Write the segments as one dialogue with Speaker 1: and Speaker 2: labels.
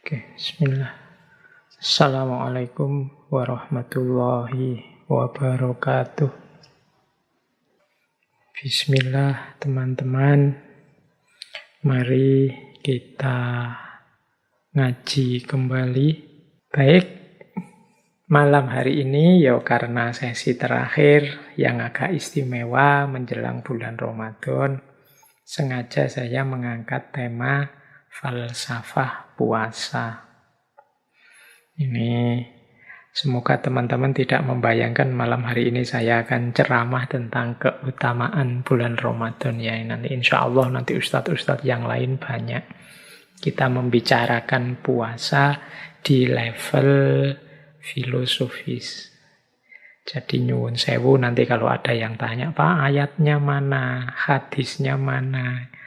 Speaker 1: Oke, bismillah. Assalamualaikum warahmatullahi wabarakatuh. Bismillah, teman-teman. Mari kita ngaji kembali. Baik, malam hari ini ya karena sesi terakhir yang agak istimewa menjelang bulan Ramadan, sengaja saya mengangkat tema falsafah puasa. Ini semoga teman-teman tidak membayangkan malam hari ini saya akan ceramah tentang keutamaan bulan Ramadan ya. Nanti insya Allah nanti ustadz-ustadz yang lain banyak. Kita membicarakan puasa di level filosofis. Jadi nyuwun sewu nanti kalau ada yang tanya, Pak ayatnya mana, hadisnya mana.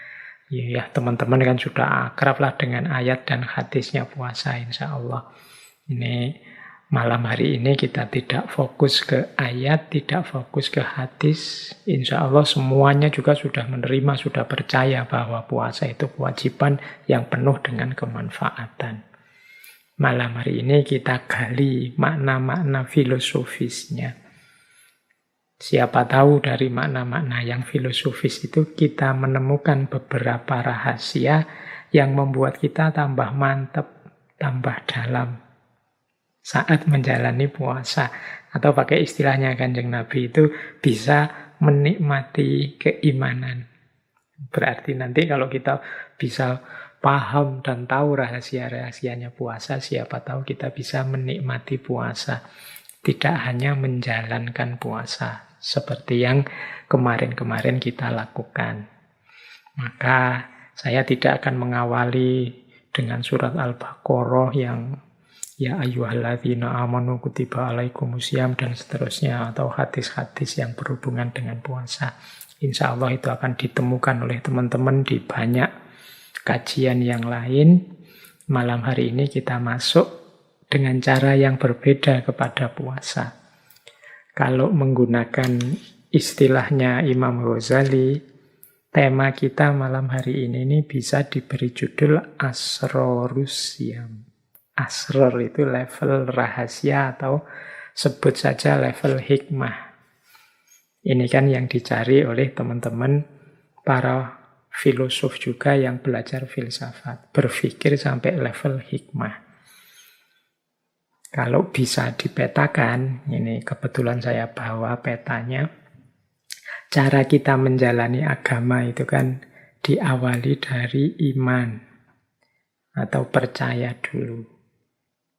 Speaker 1: Ya teman-teman kan sudah akrab lah dengan ayat dan hadisnya puasa insya Allah. Ini malam hari ini kita tidak fokus ke ayat, tidak fokus ke hadis. Insya Allah semuanya juga sudah menerima, sudah percaya bahwa puasa itu kewajiban yang penuh dengan kemanfaatan. Malam hari ini kita gali makna-makna filosofisnya. Siapa tahu dari makna-makna yang filosofis itu kita menemukan beberapa rahasia yang membuat kita tambah mantap, tambah dalam saat menjalani puasa. Atau pakai istilahnya Kanjeng Nabi itu bisa menikmati keimanan. Berarti nanti kalau kita bisa paham dan tahu rahasia-rahasianya puasa, siapa tahu kita bisa menikmati puasa. Tidak hanya menjalankan puasa, seperti yang kemarin-kemarin kita lakukan. Maka saya tidak akan mengawali dengan surat Al-Baqarah yang ya ayyuhalladzina amanu kutiba alaikumusiyam dan seterusnya, atau hadis-hadis yang berhubungan dengan puasa. Insya Allah itu akan ditemukan oleh teman-teman di banyak kajian yang lain. Malam hari ini kita masuk dengan cara yang berbeda kepada puasa. Kalau menggunakan istilahnya Imam Ghazali, tema kita malam hari ini bisa diberi judul Asrorus Syam. Asror itu level rahasia atau sebut saja level hikmah. Ini kan yang dicari oleh teman-teman para filosof juga yang belajar filsafat. Berpikir sampai level hikmah. Kalau bisa dipetakan, ini kebetulan saya bawa petanya, cara kita menjalani agama itu kan diawali dari iman atau percaya dulu.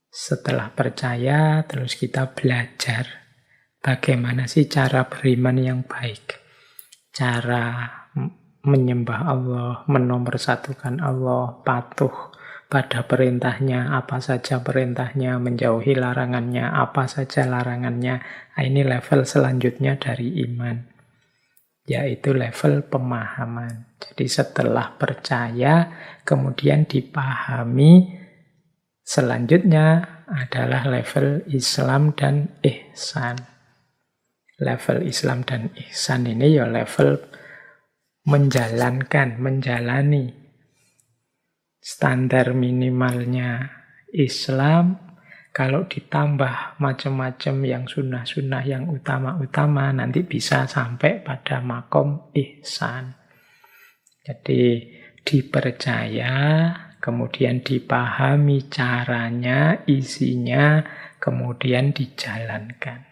Speaker 1: Setelah percaya, terus kita belajar bagaimana sih cara beriman yang baik. Cara menyembah Allah, menomorsatukan Allah, patuh pada perintahnya, apa saja perintahnya, menjauhi larangannya, apa saja larangannya. Nah, ini level selanjutnya dari iman, yaitu level pemahaman. Jadi setelah percaya, kemudian dipahami, selanjutnya adalah level Islam dan ihsan. Level Islam dan ihsan ini ya level menjalankan, menjalani. Standar minimalnya Islam, kalau ditambah macam-macam yang sunnah-sunnah, yang utama-utama, nanti bisa sampai pada makom ihsan. Jadi dipercaya, kemudian dipahami caranya, isinya, kemudian dijalankan.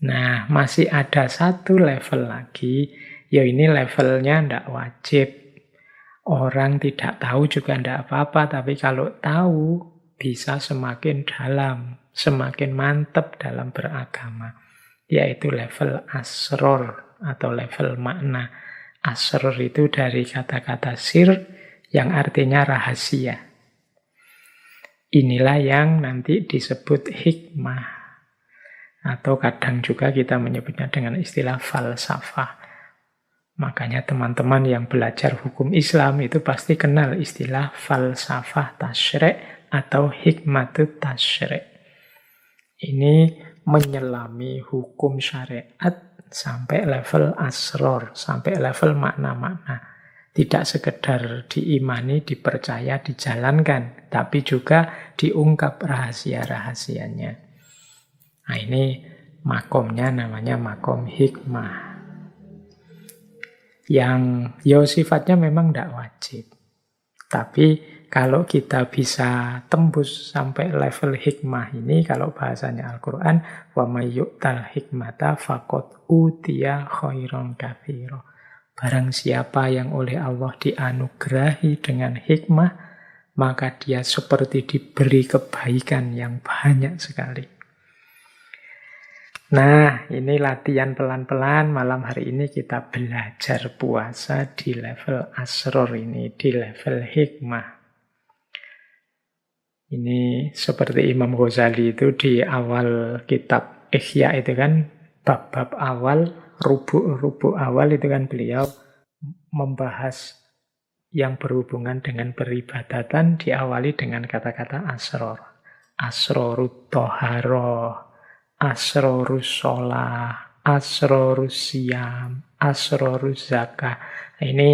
Speaker 1: Nah, masih ada satu level lagi, ya ini levelnya tidak wajib. Orang tidak tahu juga tidak apa-apa, tapi kalau tahu bisa semakin dalam, semakin mantap dalam beragama. Yaitu level asror atau level makna. Asror itu dari kata-kata sir yang artinya rahasia. Inilah yang nanti disebut hikmah. Atau kadang juga kita menyebutnya dengan istilah falsafah. Makanya teman-teman yang belajar hukum Islam itu pasti kenal istilah falsafah tasyri' atau hikmatut tasyri'. Ini menyelami hukum syariat sampai level asror, sampai level makna-makna. Tidak sekedar diimani, dipercaya, dijalankan, tapi juga diungkap rahasia-rahasianya. Nah, ini makomnya namanya makom hikmah. Yang sifatnya memang tidak wajib. Tapi kalau kita bisa tembus sampai level hikmah ini, kalau bahasanya Al-Quran, wa may yu'tal hikmata faqad utiya khairan katsira. Barang siapa yang oleh Allah dianugerahi dengan hikmah, maka dia seperti diberi kebaikan yang banyak sekali. Nah, ini latihan pelan-pelan. Malam hari ini kita belajar puasa di level asror ini, di level hikmah. Ini seperti Imam Ghazali itu di awal kitab Ihya itu kan, bab-bab awal, rubuk-rubuk awal itu kan beliau membahas yang berhubungan dengan peribadatan diawali dengan kata-kata asror. Asrorut toharoh, asrorus sholah, asrorus siyam, asrorus zakah. Nah, ini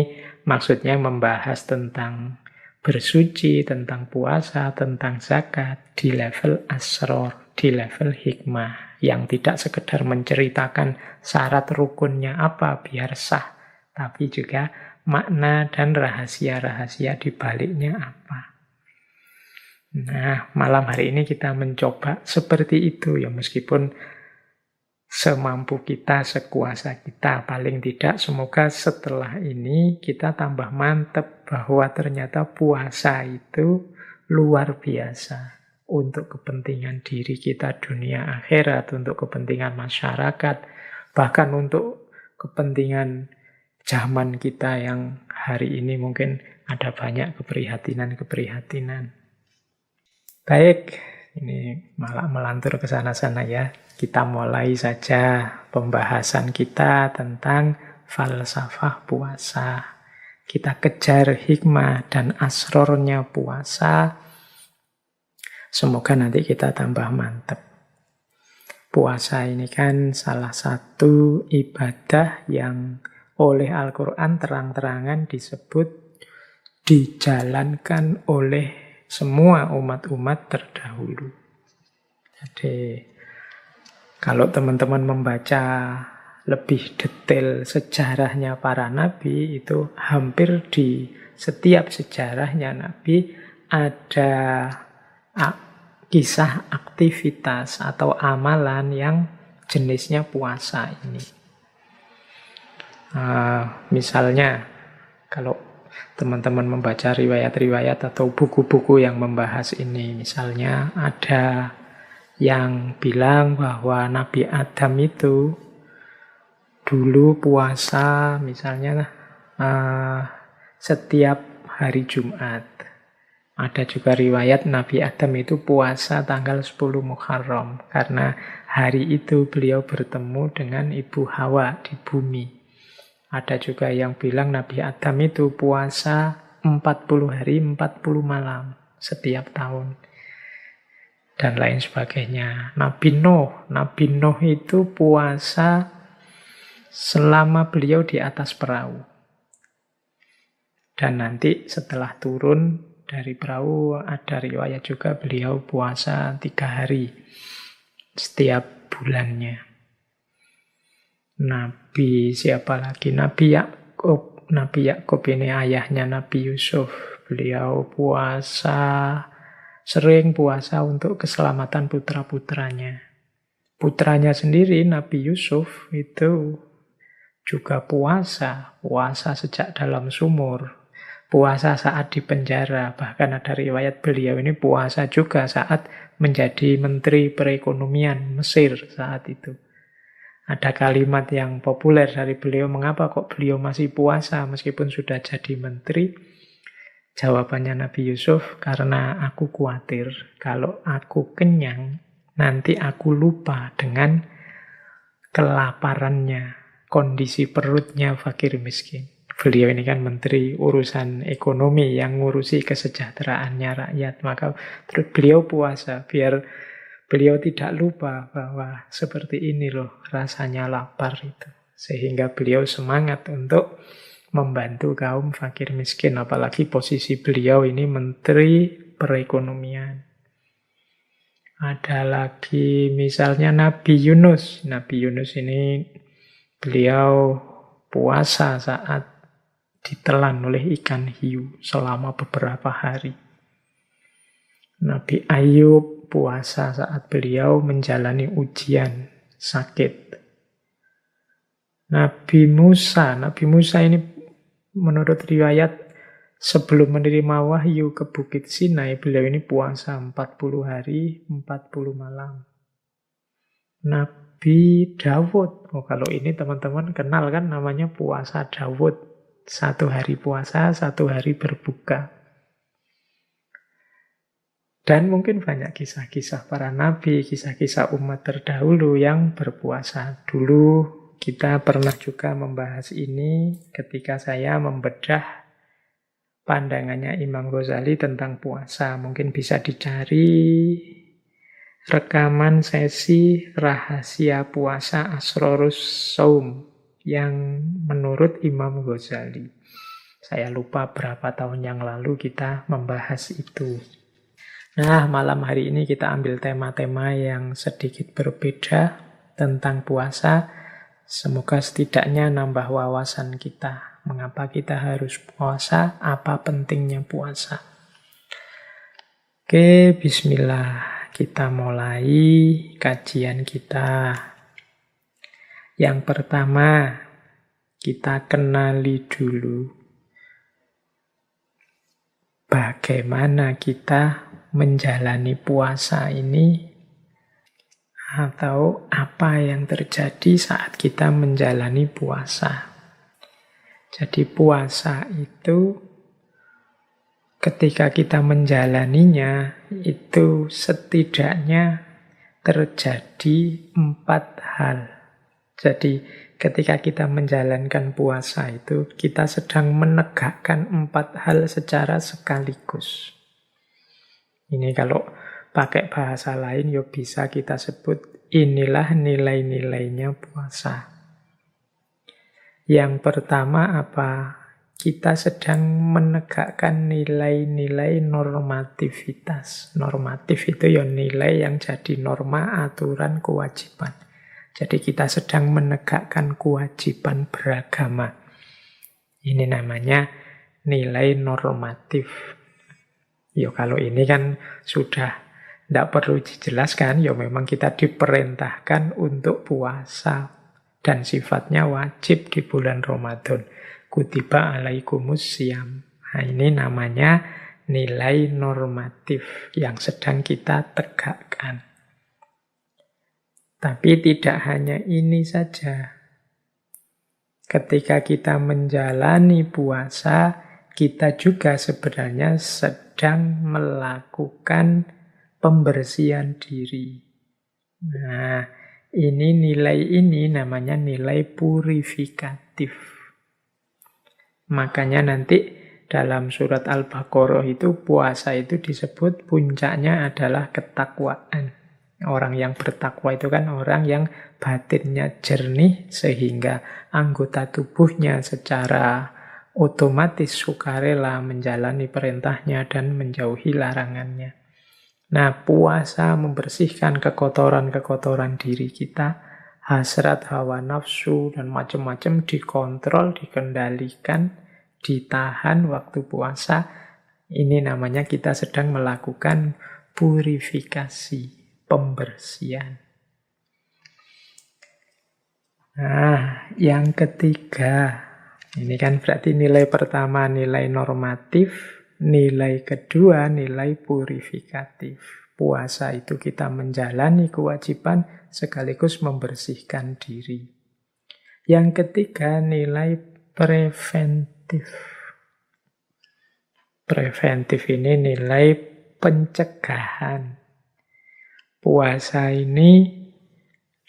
Speaker 1: maksudnya membahas tentang bersuci, tentang puasa, tentang zakat di level asror, di level hikmah, yang tidak sekedar menceritakan syarat rukunnya apa biar sah, tapi juga makna dan rahasia-rahasia di baliknya apa. Nah, malam hari ini kita mencoba seperti itu ya, meskipun semampu kita, sekuasa kita. Paling tidak semoga setelah ini kita tambah mantep bahwa ternyata puasa itu luar biasa. Untuk kepentingan diri kita dunia akhirat, untuk kepentingan masyarakat, bahkan untuk kepentingan zaman kita yang hari ini mungkin ada banyak keprihatinan-keprihatinan. Baik, ini malah melantur ke sana-sana ya. Kita mulai saja pembahasan kita tentang falsafah puasa. Kita kejar hikmah dan asrornya puasa. Semoga nanti kita tambah mantap. Puasa ini kan salah satu ibadah yang oleh Al-Quran terang-terangan disebut dijalankan oleh semua umat-umat terdahulu. Jadi, kalau teman-teman membaca lebih detail sejarahnya para nabi, itu hampir di setiap sejarahnya nabi ada kisah aktivitas atau amalan yang jenisnya puasa ini. Misalnya, kalau teman-teman membaca riwayat-riwayat atau buku-buku yang membahas ini, misalnya ada yang bilang bahwa Nabi Adam itu dulu puasa misalnya setiap hari Jumat. Ada juga riwayat Nabi Adam itu puasa tanggal 10 Muharram karena hari itu beliau bertemu dengan Ibu Hawa di bumi. Ada juga yang bilang Nabi Adam itu puasa 40 hari, 40 malam setiap tahun. Dan lain sebagainya. Nabi Nuh itu puasa selama beliau di atas perahu. Dan nanti setelah turun dari perahu ada riwayat juga beliau puasa 3 hari setiap bulannya. Nabi siapa lagi? Nabi Yakub. Nabi Yakub ini ayahnya Nabi Yusuf. Beliau sering puasa untuk keselamatan putra-putranya. Putranya sendiri Nabi Yusuf itu juga puasa sejak dalam sumur. Puasa saat di penjara, bahkan ada riwayat beliau ini puasa juga saat menjadi Menteri Perekonomian Mesir saat itu. Ada kalimat yang populer dari beliau, mengapa kok beliau masih puasa meskipun sudah jadi menteri? Jawabannya Nabi Yusuf, karena aku khawatir kalau aku kenyang, nanti aku lupa dengan kelaparannya, kondisi perutnya fakir miskin. Beliau ini kan menteri urusan ekonomi yang ngurusi kesejahteraannya rakyat. Maka terus beliau puasa biar beliau tidak lupa bahwa seperti ini loh rasanya lapar itu. Sehingga beliau semangat untuk membantu kaum fakir miskin. Apalagi posisi beliau ini Menteri Perekonomian. Ada lagi misalnya Nabi Yunus. Nabi Yunus ini beliau puasa saat ditelan oleh ikan hiu selama beberapa hari. Nabi Ayub puasa saat beliau menjalani ujian sakit. Nabi Musa ini menurut riwayat sebelum menerima wahyu ke Bukit Sinai, beliau ini puasa 40 hari, 40 malam. Nabi Dawud, kalau ini teman-teman kenal kan namanya puasa Dawud. 1 hari puasa, 1 hari berbuka. Dan mungkin banyak kisah-kisah para nabi, kisah-kisah umat terdahulu yang berpuasa. Dulu kita pernah juga membahas ini ketika saya membedah pandangannya Imam Ghazali tentang puasa. Mungkin bisa dicari rekaman sesi rahasia puasa Asrorus Saum yang menurut Imam Ghazali. Saya lupa berapa tahun yang lalu kita membahas itu. Nah, malam hari ini kita ambil tema-tema yang sedikit berbeda tentang puasa. Semoga setidaknya nambah wawasan kita. Mengapa kita harus puasa? Apa pentingnya puasa? Oke, bismillah. Kita mulai kajian kita. Yang pertama, kita kenali dulu bagaimana kita menjalani puasa ini, atau apa yang terjadi saat kita menjalani puasa. Jadi puasa itu ketika kita menjalaninya itu setidaknya terjadi 4 hal. Jadi ketika kita menjalankan puasa itu kita sedang menegakkan 4 hal secara sekaligus. Ini kalau pakai bahasa lain ya bisa kita sebut inilah nilai-nilainya puasa. Yang pertama apa? Kita sedang menegakkan nilai-nilai normativitas. Normatif itu ya nilai yang jadi norma, aturan, kewajiban. Jadi kita sedang menegakkan kewajiban beragama. Ini namanya nilai normatif. Ya kalau ini kan sudah tidak perlu dijelaskan, ya memang kita diperintahkan untuk puasa. Dan sifatnya wajib di bulan Ramadan. Kutiba alaikumus syiyam. Nah ini namanya nilai normatif yang sedang kita tegakkan. Tapi tidak hanya ini saja. Ketika kita menjalani puasa, kita juga sebenarnya sedang melakukan pembersihan diri. Nah, ini namanya nilai purifikatif. Makanya nanti dalam surat Al-Baqarah itu puasa itu disebut puncaknya adalah ketakwaan. Orang yang bertakwa itu kan orang yang batinnya jernih sehingga anggota tubuhnya secara otomatis sukarela menjalani perintahnya dan menjauhi larangannya. Nah, puasa membersihkan kekotoran-kekotoran diri kita, hasrat, hawa nafsu, dan macam-macam dikontrol, dikendalikan, ditahan waktu puasa. Ini namanya kita sedang melakukan purifikasi, pembersihan. Nah, yang ketiga, ini kan berarti nilai pertama nilai normatif, nilai kedua nilai purifikatif. Puasa itu kita menjalani kewajiban sekaligus membersihkan diri. Yang ketiga nilai preventif. Preventif ini nilai pencegahan. Puasa ini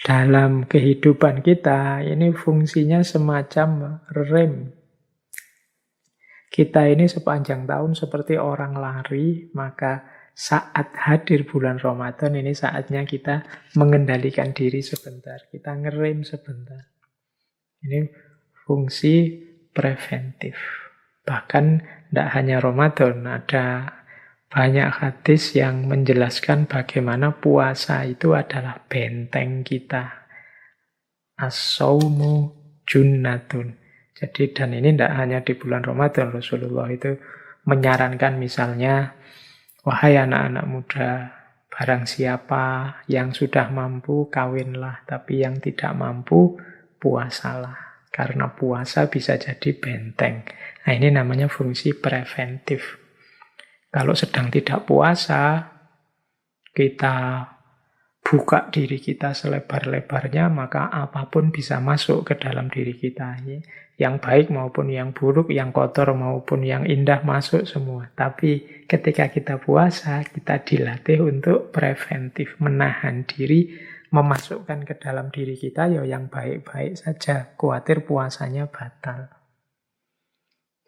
Speaker 1: dalam kehidupan kita, ini fungsinya semacam rem. Kita ini sepanjang tahun seperti orang lari, maka saat hadir bulan Ramadan ini saatnya kita mengendalikan diri sebentar. Kita ngerem sebentar. Ini fungsi preventif. Bahkan tidak hanya Ramadan, ada banyak hadis yang menjelaskan bagaimana puasa itu adalah benteng kita. As-saumu junnatun. Jadi, dan ini tidak hanya di bulan Ramadan, Rasulullah itu menyarankan misalnya, wahai anak-anak muda, barang siapa yang sudah mampu, kawinlah. Tapi yang tidak mampu, puasalah. Karena puasa bisa jadi benteng. Nah, ini namanya fungsi preventif. Kalau sedang tidak puasa, kita buka diri kita selebar-lebarnya, maka apapun bisa masuk ke dalam diri kita. Yang baik maupun yang buruk, yang kotor maupun yang indah masuk semua. Tapi ketika kita puasa, kita dilatih untuk preventif, menahan diri, memasukkan ke dalam diri kita yang baik-baik saja. Khawatir puasanya batal.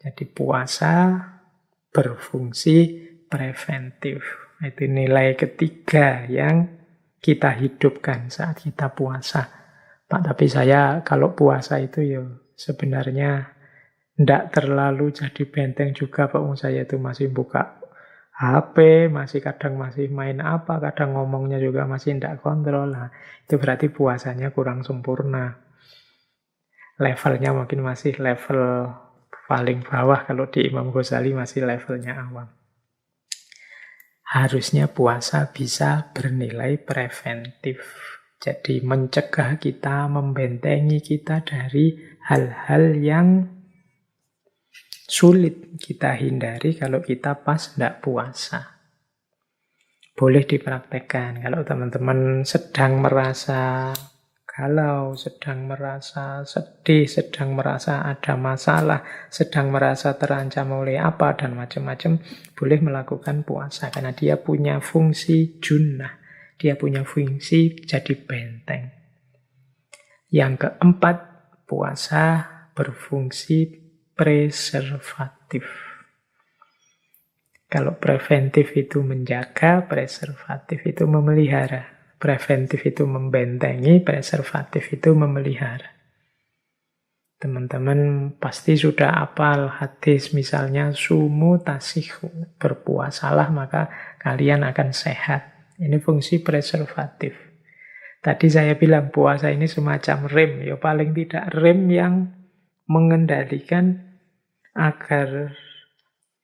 Speaker 1: Jadi puasa berfungsi preventif. Itu nilai ketiga yang kita hidupkan saat kita puasa. Pak, tapi saya kalau puasa itu sebenarnya tidak terlalu jadi benteng juga, Pak. Saya itu masih buka HP, kadang masih main apa, kadang ngomongnya juga masih tidak kontrol. Nah, itu berarti puasanya kurang sempurna. Levelnya mungkin masih level paling bawah, kalau di Imam Ghazali masih levelnya awam. Harusnya puasa bisa bernilai preventif. Jadi mencegah kita, membentengi kita dari hal-hal yang sulit kita hindari kalau kita pas tidak puasa. Boleh dipraktekkan. Kalau teman-teman sedang merasa galau, sedang merasa sedih, sedang merasa ada masalah, sedang merasa terancam oleh apa, dan macam-macam, boleh melakukan puasa. Karena dia punya fungsi junnah. Dia punya fungsi jadi benteng. Yang keempat, puasa berfungsi preservatif. Kalau preventif itu menjaga, preservatif itu memelihara. Preventif itu membentengi, preservatif itu memelihara. Teman-teman pasti sudah hafal hadis misalnya sumu tasihu, berpuasalah maka kalian akan sehat. Ini fungsi preservatif. Tadi saya bilang puasa ini semacam rem, paling tidak rem yang mengendalikan agar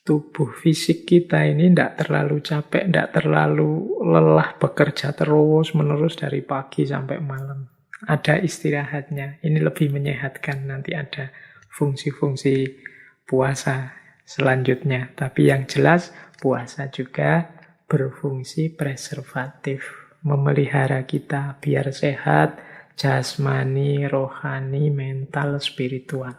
Speaker 1: tubuh fisik kita ini tidak terlalu capek, tidak terlalu lelah bekerja terus-menerus dari pagi sampai malam. Ada istirahatnya. Ini lebih menyehatkan. Nanti ada fungsi-fungsi puasa selanjutnya. Tapi yang jelas puasa juga berfungsi preservatif. Memelihara kita biar sehat, jasmani, rohani, mental, spiritual.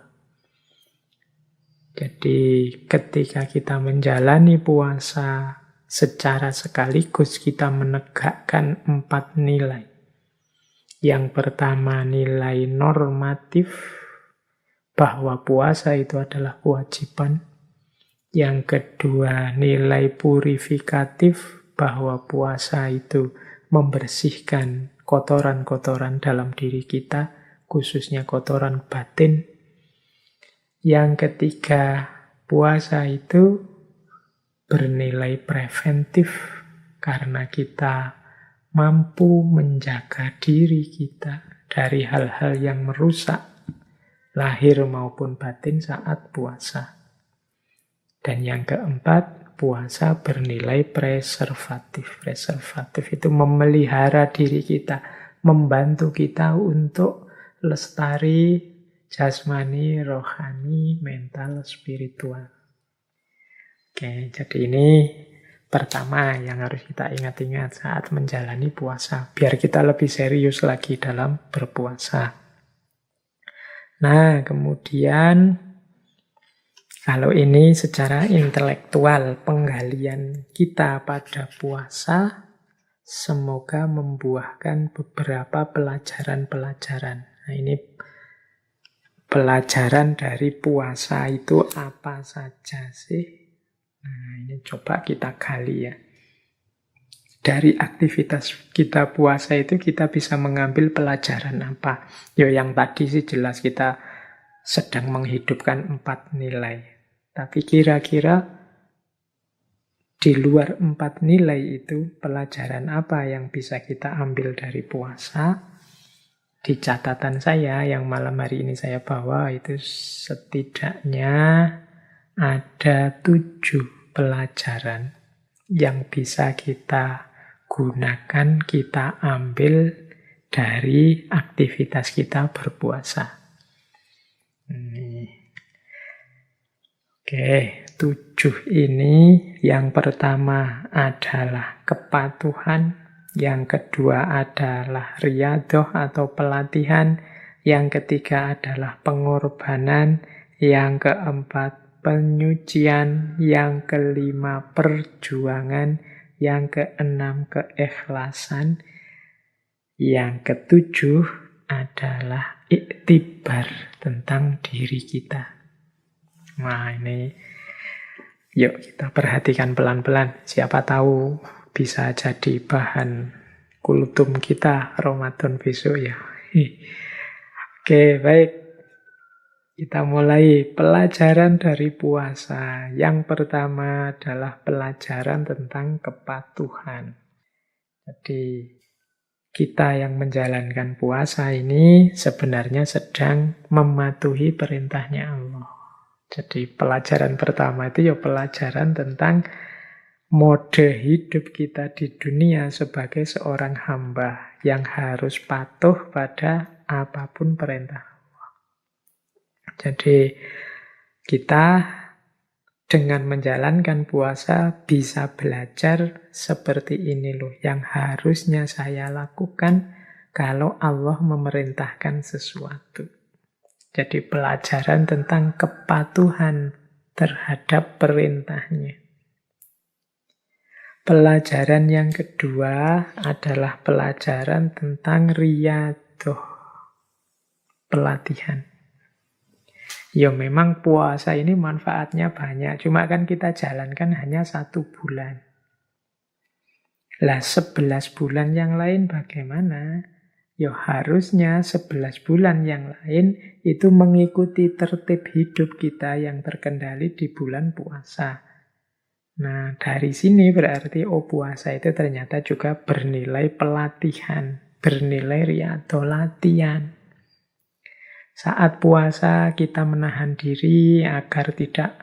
Speaker 1: Jadi ketika kita menjalani puasa secara sekaligus kita menegakkan 4 nilai. Yang pertama nilai normatif, bahwa puasa itu adalah kewajiban. Yang kedua nilai purifikatif, bahwa puasa itu membersihkan kotoran-kotoran dalam diri kita, khususnya kotoran batin. Yang ketiga, puasa itu bernilai preventif karena kita mampu menjaga diri kita dari hal-hal yang merusak lahir maupun batin saat puasa. Dan yang keempat, puasa bernilai preservatif. Preservatif itu memelihara diri kita, membantu kita untuk lestari jasmani, rohani, mental, spiritual. Oke, jadi ini pertama yang harus kita ingat-ingat saat menjalani puasa. Biar kita lebih serius lagi dalam berpuasa. Nah, kemudian kalau ini secara intelektual, penggalian kita pada puasa semoga membuahkan beberapa pelajaran-pelajaran. Nah, ini pelajaran dari puasa itu apa saja sih? Nah, ini coba kita gali ya. Dari aktivitas kita puasa itu kita bisa mengambil pelajaran apa? Yang tadi sih jelas kita sedang menghidupkan 4 nilai. Tapi kira-kira di luar 4 nilai itu, pelajaran apa yang bisa kita ambil dari puasa? Di catatan saya yang malam hari ini saya bawa itu setidaknya ada 7 pelajaran yang bisa kita gunakan, kita ambil dari aktivitas kita berpuasa. Oke, 7 ini yang pertama adalah kepatuhan, yang kedua adalah riyadhah atau pelatihan, yang ketiga adalah pengorbanan, yang keempat penyucian, yang kelima perjuangan, yang keenam keikhlasan, yang ketujuh adalah iktibar tentang diri kita. Nah ini, yuk kita perhatikan pelan-pelan. Siapa tahu bisa jadi bahan kultum kita Ramadan besok ya. Oke, baik. Kita mulai pelajaran dari puasa. Yang pertama adalah pelajaran tentang kepatuhan. Jadi kita yang menjalankan puasa ini sebenarnya sedang mematuhi perintahnya Allah. Jadi pelajaran pertama itu ya pelajaran tentang mode hidup kita di dunia sebagai seorang hamba yang harus patuh pada apapun perintah Allah. Jadi kita dengan menjalankan puasa bisa belajar seperti ini loh yang harusnya saya lakukan kalau Allah memerintahkan sesuatu. Jadi pelajaran tentang kepatuhan terhadap perintahnya. Pelajaran yang kedua adalah pelajaran tentang riyadhah, pelatihan. Ya memang puasa ini manfaatnya banyak, cuma kan kita jalankan hanya 1 bulan. Lah 11 bulan yang lain bagaimana? Ya harusnya 11 bulan yang lain itu mengikuti tertib hidup kita yang terkendali di bulan puasa. Nah dari sini berarti puasa itu ternyata juga bernilai pelatihan, bernilai riyadhah, latihan. Saat puasa kita menahan diri agar tidak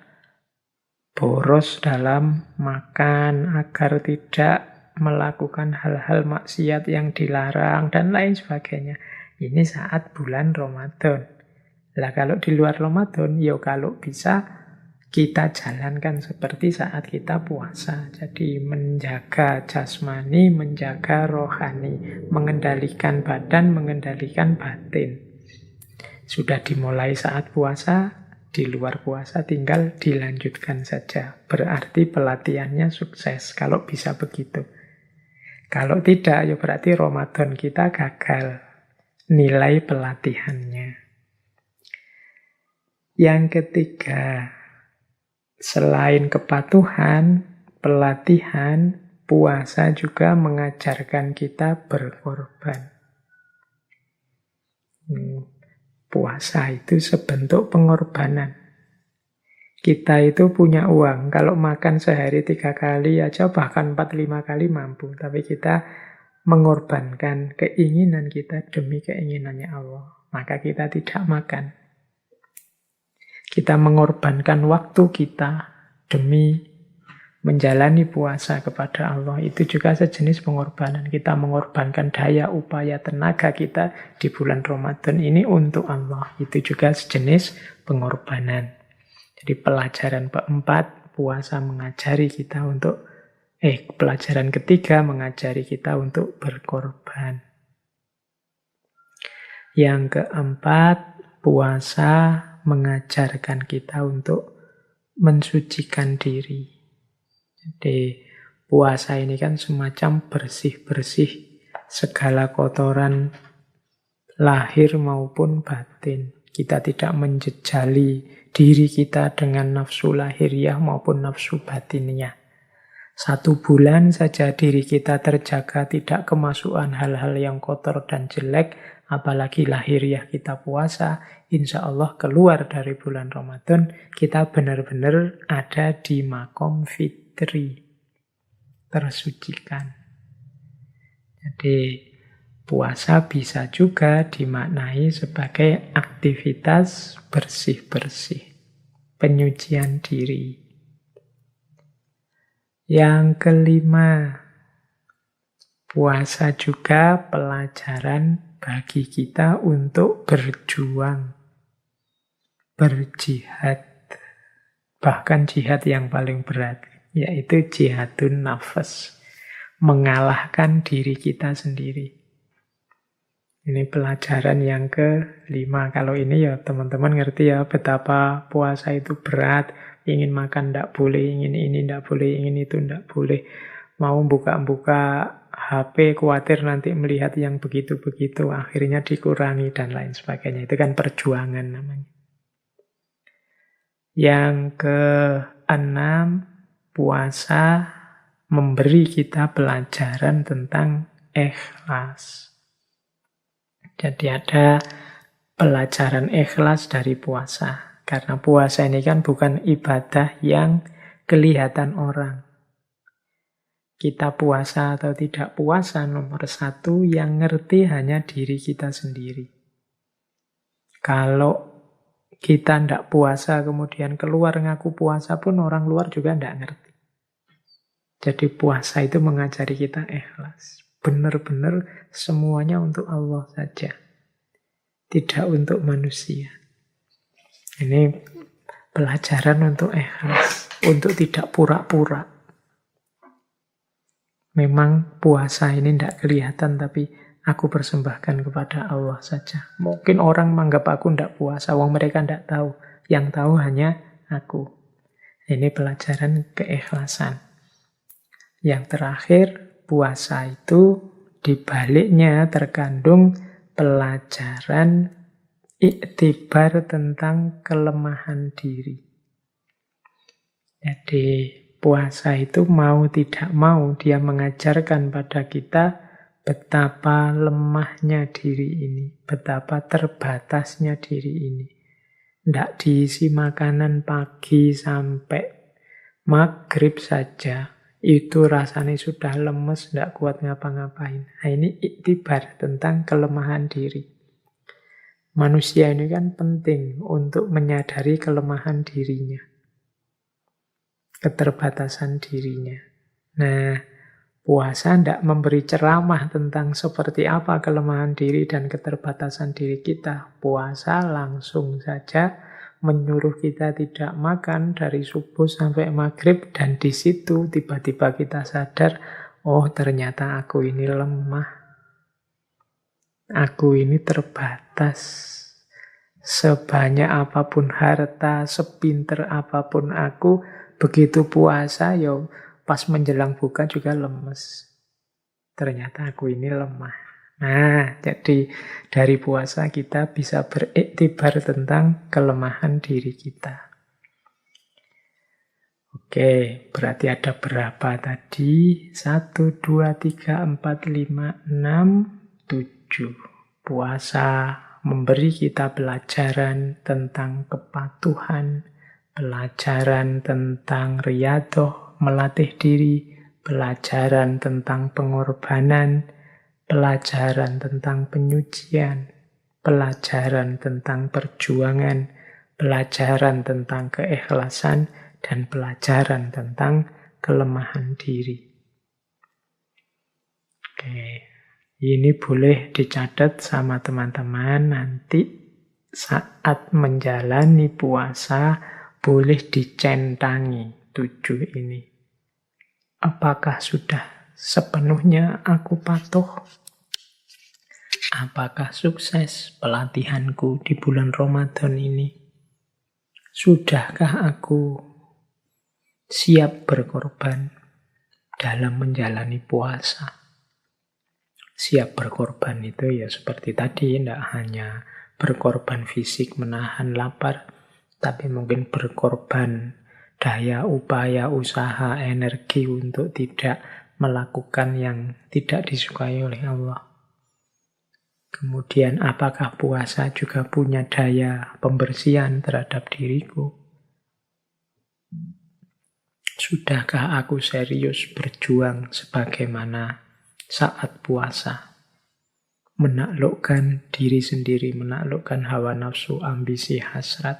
Speaker 1: boros dalam makan, agar tidak melakukan hal-hal maksiat yang dilarang, dan lain sebagainya. Ini saat bulan Ramadan. Lah kalau di luar Ramadan, ya kalau bisa kita jalankan seperti saat kita puasa. Jadi menjaga jasmani, menjaga rohani, mengendalikan badan, mengendalikan batin. Sudah dimulai saat puasa, di luar puasa tinggal dilanjutkan saja. Berarti pelatihannya sukses, kalau bisa begitu. Kalau tidak, ya berarti Ramadan kita gagal nilai pelatihannya. Yang ketiga, selain kepatuhan, pelatihan, puasa juga mengajarkan kita berkorban. Puasa itu sebentuk pengorbanan. Kita itu punya uang, kalau makan sehari 3 kali aja, bahkan 4-5 kali mampu. Tapi kita mengorbankan keinginan kita demi keinginannya Allah. Maka kita tidak makan. Kita mengorbankan waktu kita demi menjalani puasa kepada Allah. Itu juga sejenis pengorbanan. Kita mengorbankan daya, upaya, tenaga kita di bulan Ramadan ini untuk Allah. Itu juga sejenis pengorbanan. Jadi pelajaran keempat, puasa mengajari kita untuk, pelajaran ketiga mengajari kita untuk berkorban. Yang keempat, puasa mengajarkan kita untuk mensucikan diri. Jadi puasa ini kan semacam bersih-bersih segala kotoran lahir maupun batin. Kita tidak menjejali diri kita dengan nafsu lahiriah maupun nafsu batiniah. 1 bulan saja diri kita terjaga, tidak kemasukan hal-hal yang kotor dan jelek, apalagi lahiriah kita puasa, insya Allah keluar dari bulan Ramadan, kita benar-benar ada di makom fitri, tersucikan. Jadi puasa bisa juga dimaknai sebagai aktivitas bersih-bersih, penyucian diri. Yang kelima, puasa juga pelajaran bagi kita untuk berjuang, berjihad, bahkan jihad yang paling berat, yaitu jihadun nafas, mengalahkan diri kita sendiri. Ini pelajaran yang kelima. Kalau ini ya teman-teman ngerti ya betapa puasa itu berat. Ingin makan tidak boleh, ingin ini tidak boleh, ingin itu tidak boleh. Mau buka-buka HP, khawatir nanti melihat yang begitu-begitu. Akhirnya dikurangi dan lain sebagainya. Itu kan perjuangan namanya. Yang keenam, puasa memberi kita pelajaran tentang ikhlas. Jadi ada pelajaran ikhlas dari puasa. Karena puasa ini kan bukan ibadah yang kelihatan orang. Kita puasa atau tidak puasa, nomor satu yang ngerti hanya diri kita sendiri. Kalau kita tidak puasa kemudian keluar ngaku puasa pun orang luar juga tidak ngerti. Jadi puasa itu mengajari kita ikhlas. Benar-benar semuanya untuk Allah saja. Tidak untuk manusia. Ini pelajaran untuk ikhlas. Untuk tidak pura-pura. Memang puasa ini tidak kelihatan, tapi aku persembahkan kepada Allah saja. Mungkin orang menganggap aku tidak puasa, wong mereka tidak tahu. Yang tahu hanya aku. Ini pelajaran keikhlasan. Yang terakhir, puasa itu dibaliknya terkandung pelajaran iktibar tentang kelemahan diri. Jadi puasa itu mau tidak mau dia mengajarkan pada kita betapa lemahnya diri ini, betapa terbatasnya diri ini. Tidak diisi makanan pagi sampai maghrib saja, itu rasanya sudah lemes, tidak kuat ngapa-ngapain. Nah, ini iktibar tentang kelemahan diri. Manusia ini kan penting untuk menyadari kelemahan dirinya, keterbatasan dirinya. Nah, puasa tidak memberi ceramah tentang seperti apa kelemahan diri dan keterbatasan diri kita. Puasa langsung saja menyuruh kita tidak makan dari subuh sampai maghrib, dan di situ tiba-tiba kita sadar, oh ternyata aku ini lemah. Aku ini terbatas. Sebanyak apapun harta, sepinter apapun aku, begitu puasa, ya pas menjelang buka juga lemes. Ternyata aku ini lemah. Nah, jadi dari puasa kita bisa beriktibar tentang kelemahan diri kita. Oke, berarti ada berapa tadi? 1, 2, 3, 4, 5, 6, 7. Puasa memberi kita pelajaran tentang kepatuhan, pelajaran tentang riyadhah, melatih diri, pelajaran tentang pengorbanan, pelajaran tentang penyucian, pelajaran tentang perjuangan, pelajaran tentang keikhlasan, dan pelajaran tentang kelemahan diri. Oke, ini boleh dicatat sama teman-teman, nanti saat menjalani puasa boleh dicentangi 7 ini. Apakah sudah sepenuhnya aku patuh? Apakah sukses pelatihanku di bulan Ramadan ini? Sudahkah aku siap berkorban dalam menjalani puasa? Siap berkorban itu ya seperti tadi, tidak hanya berkorban fisik menahan lapar, tapi mungkin berkorban daya, upaya, usaha, energi untuk tidak melakukan yang tidak disukai oleh Allah. Kemudian apakah puasa juga punya daya pembersihan terhadap diriku? Sudahkah aku serius berjuang sebagaimana saat puasa? Menaklukkan diri sendiri, menaklukkan hawa nafsu, ambisi, hasrat.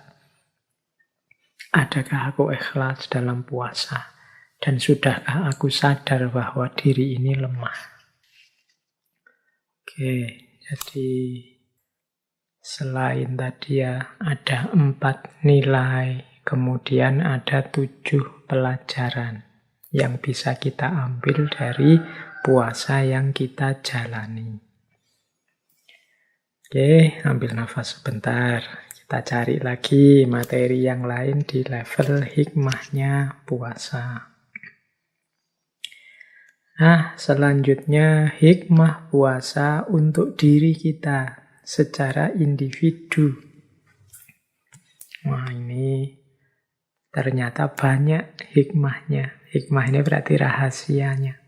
Speaker 1: Adakah aku ikhlas dalam puasa? Dan sudahkah aku sadar bahwa diri ini lemah? Oke, jadi selain tadi ya ada 4 nilai, kemudian ada 7 pelajaran yang bisa kita ambil dari puasa yang kita jalani. Oke, ambil nafas sebentar. Kita cari lagi materi yang lain di level hikmahnya puasa. Nah, selanjutnya hikmah puasa untuk diri kita secara individu. Wah, ini ternyata banyak hikmahnya. Hikmah ini berarti rahasianya.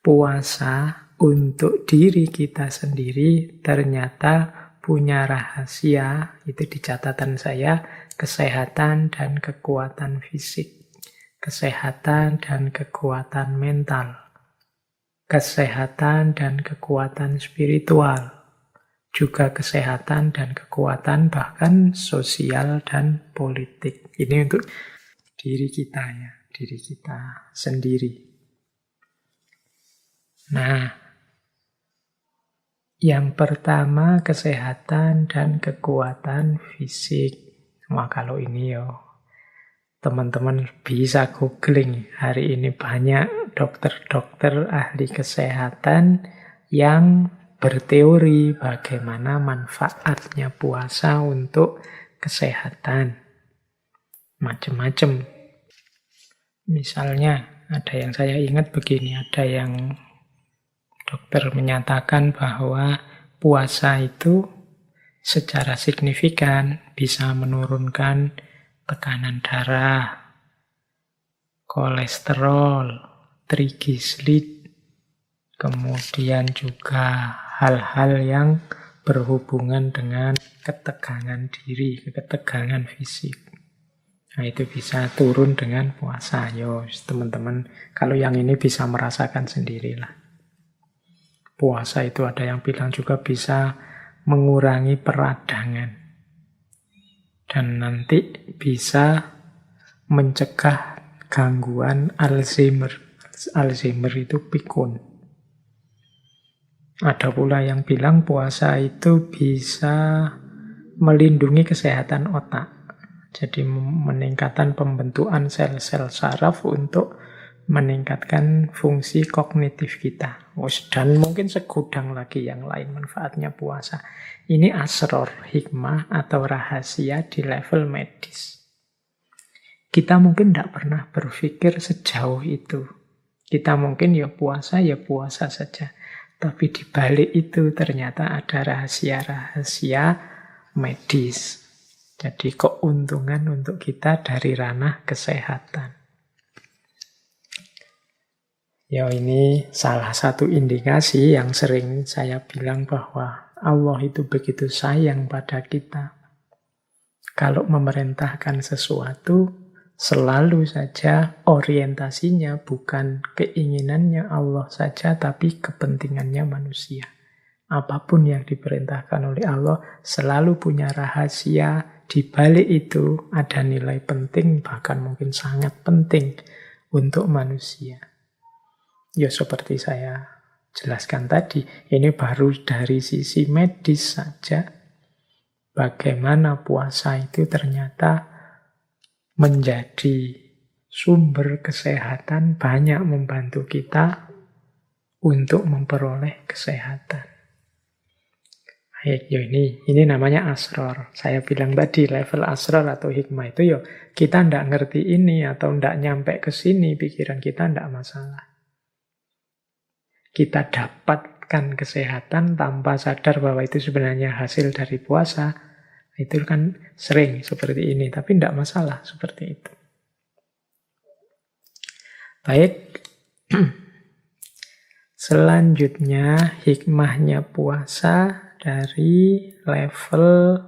Speaker 1: Puasa untuk diri kita sendiri ternyata punya rahasia, itu di catatan saya, kesehatan dan kekuatan fisik, kesehatan dan kekuatan mental, kesehatan dan kekuatan spiritual, juga kesehatan dan kekuatan bahkan sosial dan politik. Ini untuk diri kita ya, diri kita sendiri. Nah, yang pertama kesehatan dan kekuatan fisik. Wah, kalau ini ya teman-teman bisa googling. Hari ini banyak dokter-dokter ahli kesehatan yang berteori bagaimana manfaatnya puasa untuk kesehatan. Macam-macam. Misalnya, ada yang saya ingat begini, ada yang dokter menyatakan bahwa puasa itu secara signifikan bisa menurunkan tekanan darah, kolesterol, trigliserid, kemudian juga hal-hal yang berhubungan dengan ketegangan diri, ketegangan fisik. Nah, itu bisa turun dengan puasa. Yo, teman-teman, kalau yang ini bisa merasakan sendirilah. Puasa itu ada yang bilang juga bisa mengurangi peradangan. Dan nanti bisa mencegah gangguan Alzheimer. Alzheimer itu pikun. Ada pula yang bilang puasa itu bisa melindungi kesehatan otak. Jadi meningkatkan pembentukan sel-sel saraf untuk meningkatkan fungsi kognitif kita. Dan mungkin segudang lagi yang lain manfaatnya puasa. Ini asror, hikmah atau rahasia di level medis. Kita mungkin tidak pernah berpikir sejauh itu. Kita mungkin ya puasa saja. Tapi di balik itu ternyata ada rahasia-rahasia medis. Jadi keuntungan untuk kita dari ranah kesehatan. Ya, ini salah satu indikasi yang sering saya bilang bahwa Allah itu begitu sayang pada kita. Kalau memerintahkan sesuatu, selalu saja orientasinya bukan keinginannya Allah saja, tapi kepentingannya manusia. Apapun yang diperintahkan oleh Allah selalu punya rahasia. Di balik itu ada nilai penting, bahkan mungkin sangat penting untuk manusia. Ya seperti saya jelaskan tadi, ini baru dari sisi medis saja. Bagaimana puasa itu ternyata menjadi sumber kesehatan, banyak membantu kita untuk memperoleh kesehatan. Ya ini namanya asror. Saya bilang tadi level asror atau hikmah itu ya kita tidak ngerti ini atau tidak nyampe ke sini, pikiran kita tidak masalah. Kita dapatkan kesehatan tanpa sadar bahwa itu sebenarnya hasil dari puasa. Itu kan sering seperti ini, tapi tidak masalah seperti itu. Selanjutnya, hikmahnya puasa dari level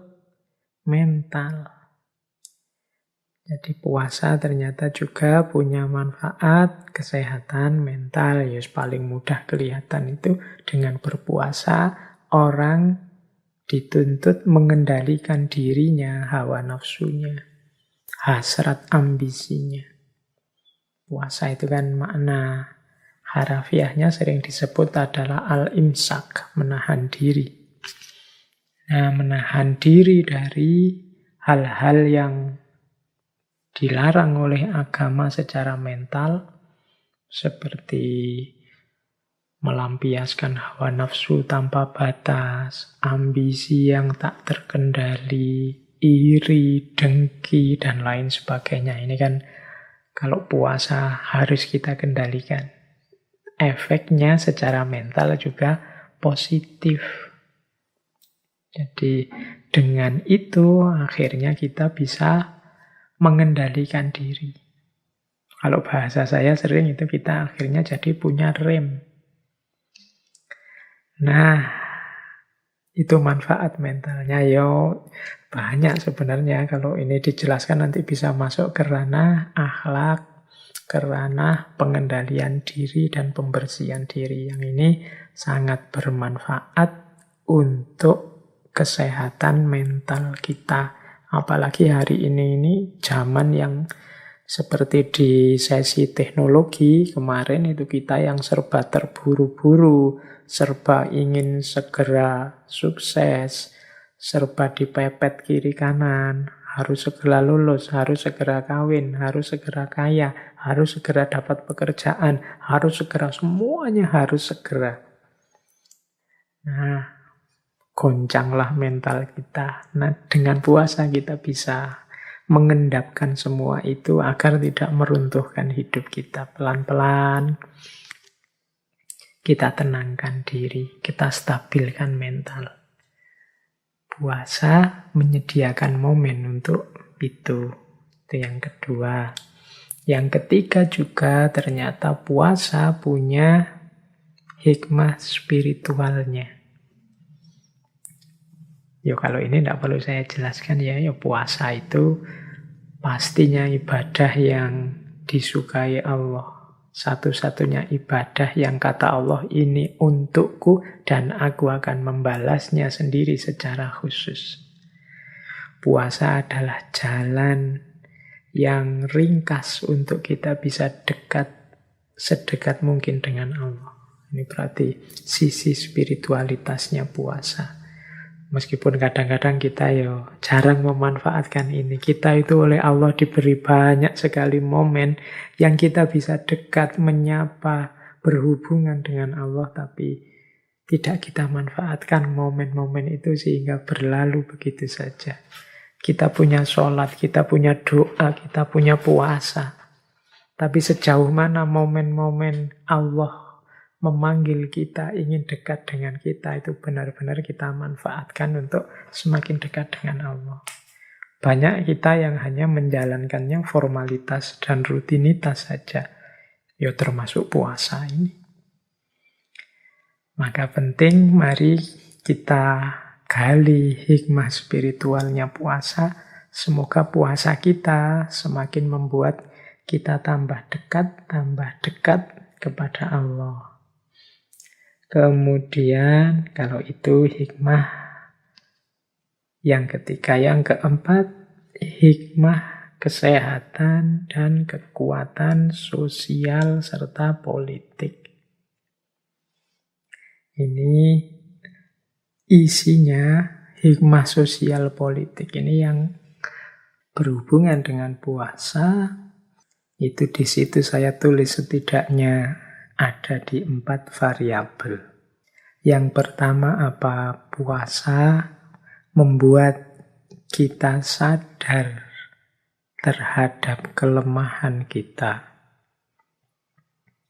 Speaker 1: mental. Jadi puasa ternyata juga punya manfaat kesehatan mental. Ya, paling mudah kelihatan itu dengan berpuasa, orang dituntut mengendalikan dirinya, hawa nafsunya, hasrat ambisinya. Puasa itu kan makna harafiahnya sering disebut adalah al-imsak, menahan diri. Nah, menahan diri dari hal-hal yang dilarang oleh agama secara mental, seperti melampiaskan hawa nafsu tanpa batas, ambisi yang tak terkendali, iri, dengki, dan lain sebagainya. Ini kan kalau puasa harus kita kendalikan. Efeknya secara mental juga positif. Jadi dengan itu akhirnya kita bisa mengendalikan diri. Kalau bahasa saya sering itu kita akhirnya jadi punya rem. Nah, itu manfaat mentalnya. Yo, banyak sebenarnya. Kalau ini dijelaskan nanti bisa masuk ke ranah akhlak, ke ranah pengendalian diri dan pembersihan diri. Yang ini sangat bermanfaat untuk kesehatan mental kita. Apalagi hari ini zaman yang seperti di sesi teknologi kemarin itu kita yang serba terburu-buru, serba ingin segera sukses, serba dipepet kiri kanan, harus segera lulus, harus segera kawin, harus segera kaya, harus segera dapat pekerjaan, harus segera, semuanya harus segera. Nah, goncanglah mental kita. Nah, dengan puasa kita bisa mengendapkan semua itu agar tidak meruntuhkan hidup kita. Pelan-pelan kita tenangkan diri, kita stabilkan mental. Puasa menyediakan momen untuk itu. Itu yang kedua. Yang ketiga juga ternyata puasa punya hikmah spiritualnya. Ya kalau ini tidak perlu saya jelaskan ya, puasa itu pastinya ibadah yang disukai Allah. Satu-satunya ibadah yang kata Allah ini untukku dan aku akan membalasnya sendiri secara khusus. Puasa adalah jalan yang ringkas untuk kita bisa dekat, sedekat mungkin dengan Allah. Ini berarti sisi spiritualitasnya puasa. Meskipun kadang-kadang kita jarang memanfaatkan ini. Kita itu oleh Allah diberi banyak sekali momen yang kita bisa dekat, menyapa, berhubungan dengan Allah. Tapi tidak kita manfaatkan momen-momen itu sehingga berlalu begitu saja. Kita punya sholat, kita punya doa, kita punya puasa. Tapi sejauh mana momen-momen Allah memanggil kita, ingin dekat dengan kita, itu benar-benar kita manfaatkan untuk semakin dekat dengan Allah. Banyak kita yang hanya menjalankannya formalitas dan rutinitas saja. Ya termasuk puasa ini. Maka penting mari kita gali hikmah spiritualnya puasa. Semoga puasa kita semakin membuat kita tambah dekat kepada Allah. Kemudian kalau itu hikmah yang ketiga. Yang keempat, hikmah kesehatan dan kekuatan sosial serta politik. Ini isinya hikmah sosial politik. Ini yang berhubungan dengan puasa. Itu di situ saya tulis setidaknya ada di 4 variabel. Yang pertama apa? Puasa membuat kita sadar terhadap kelemahan kita.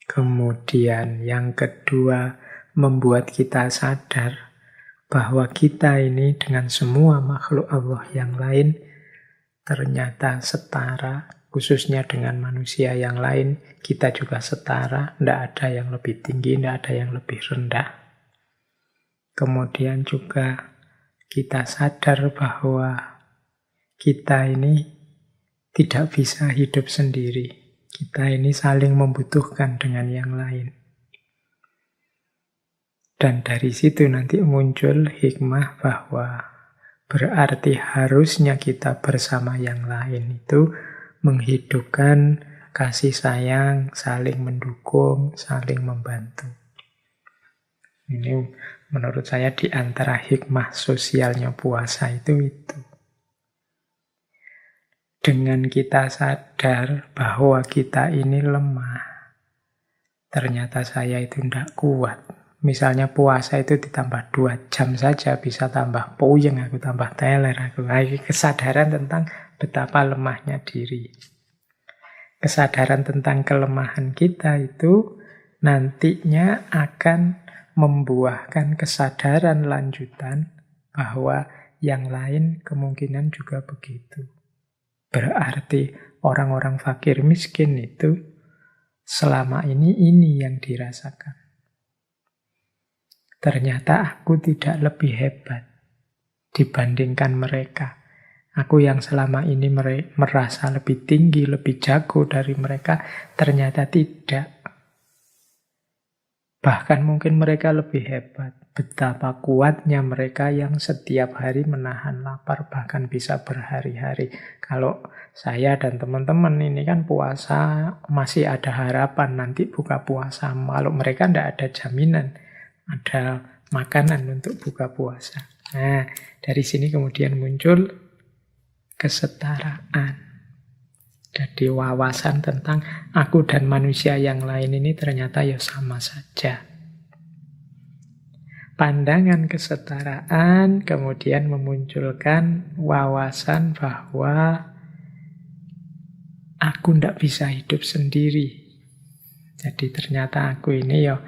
Speaker 1: Kemudian yang kedua, membuat kita sadar bahwa kita ini dengan semua makhluk Allah yang lain ternyata setara, khususnya dengan manusia yang lain, kita juga setara, tidak ada yang lebih tinggi, tidak ada yang lebih rendah. Kemudian juga kita sadar bahwa kita ini tidak bisa hidup sendiri. Kita ini saling membutuhkan dengan yang lain. Dan dari situ nanti muncul hikmah bahwa berarti harusnya kita bersama yang lain itu menghidupkan kasih sayang, saling mendukung, saling membantu. Ini menurut saya di antara hikmah sosialnya puasa itu. Dengan kita sadar bahwa kita ini lemah, ternyata saya itu tidak kuat. Misalnya puasa itu ditambah 2 jam saja bisa tambah puyeng aku, tambah teler aku. Kesadaran tentang betapa lemahnya diri. Kesadaran tentang kelemahan kita itu nantinya akan membuahkan kesadaran lanjutan bahwa yang lain kemungkinan juga begitu. Berarti orang-orang fakir miskin itu selama ini yang dirasakan. Ternyata aku tidak lebih hebat dibandingkan mereka. Aku yang selama ini merasa lebih tinggi, lebih jago dari mereka, ternyata tidak. Bahkan mungkin mereka lebih hebat. Betapa kuatnya mereka yang setiap hari menahan lapar, bahkan bisa berhari-hari. Kalau saya dan teman-teman ini kan puasa, masih ada harapan nanti buka puasa. Kalau mereka tidak ada jaminan, ada makanan untuk buka puasa. Nah, dari sini kemudian muncul kesetaraan. Jadi wawasan tentang aku dan manusia yang lain ini ternyata ya sama saja. Pandangan kesetaraan kemudian memunculkan wawasan bahwa aku tidak bisa hidup sendiri. Jadi ternyata aku ini ya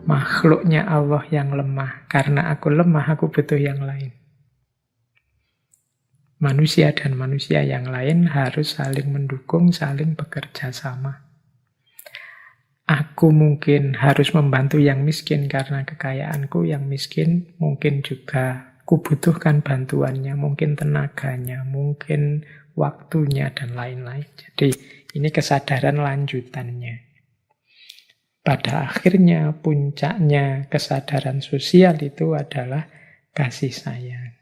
Speaker 1: makhluknya Allah yang lemah. Karena aku lemah, aku butuh yang lain. Manusia dan manusia yang lain harus saling mendukung, saling bekerja sama. Aku mungkin harus membantu yang miskin karena kekayaanku, yang miskin mungkin juga kubutuhkan bantuannya, mungkin tenaganya, mungkin waktunya, dan lain-lain. Jadi ini kesadaran lanjutannya. Pada akhirnya, puncaknya kesadaran sosial itu adalah kasih sayang.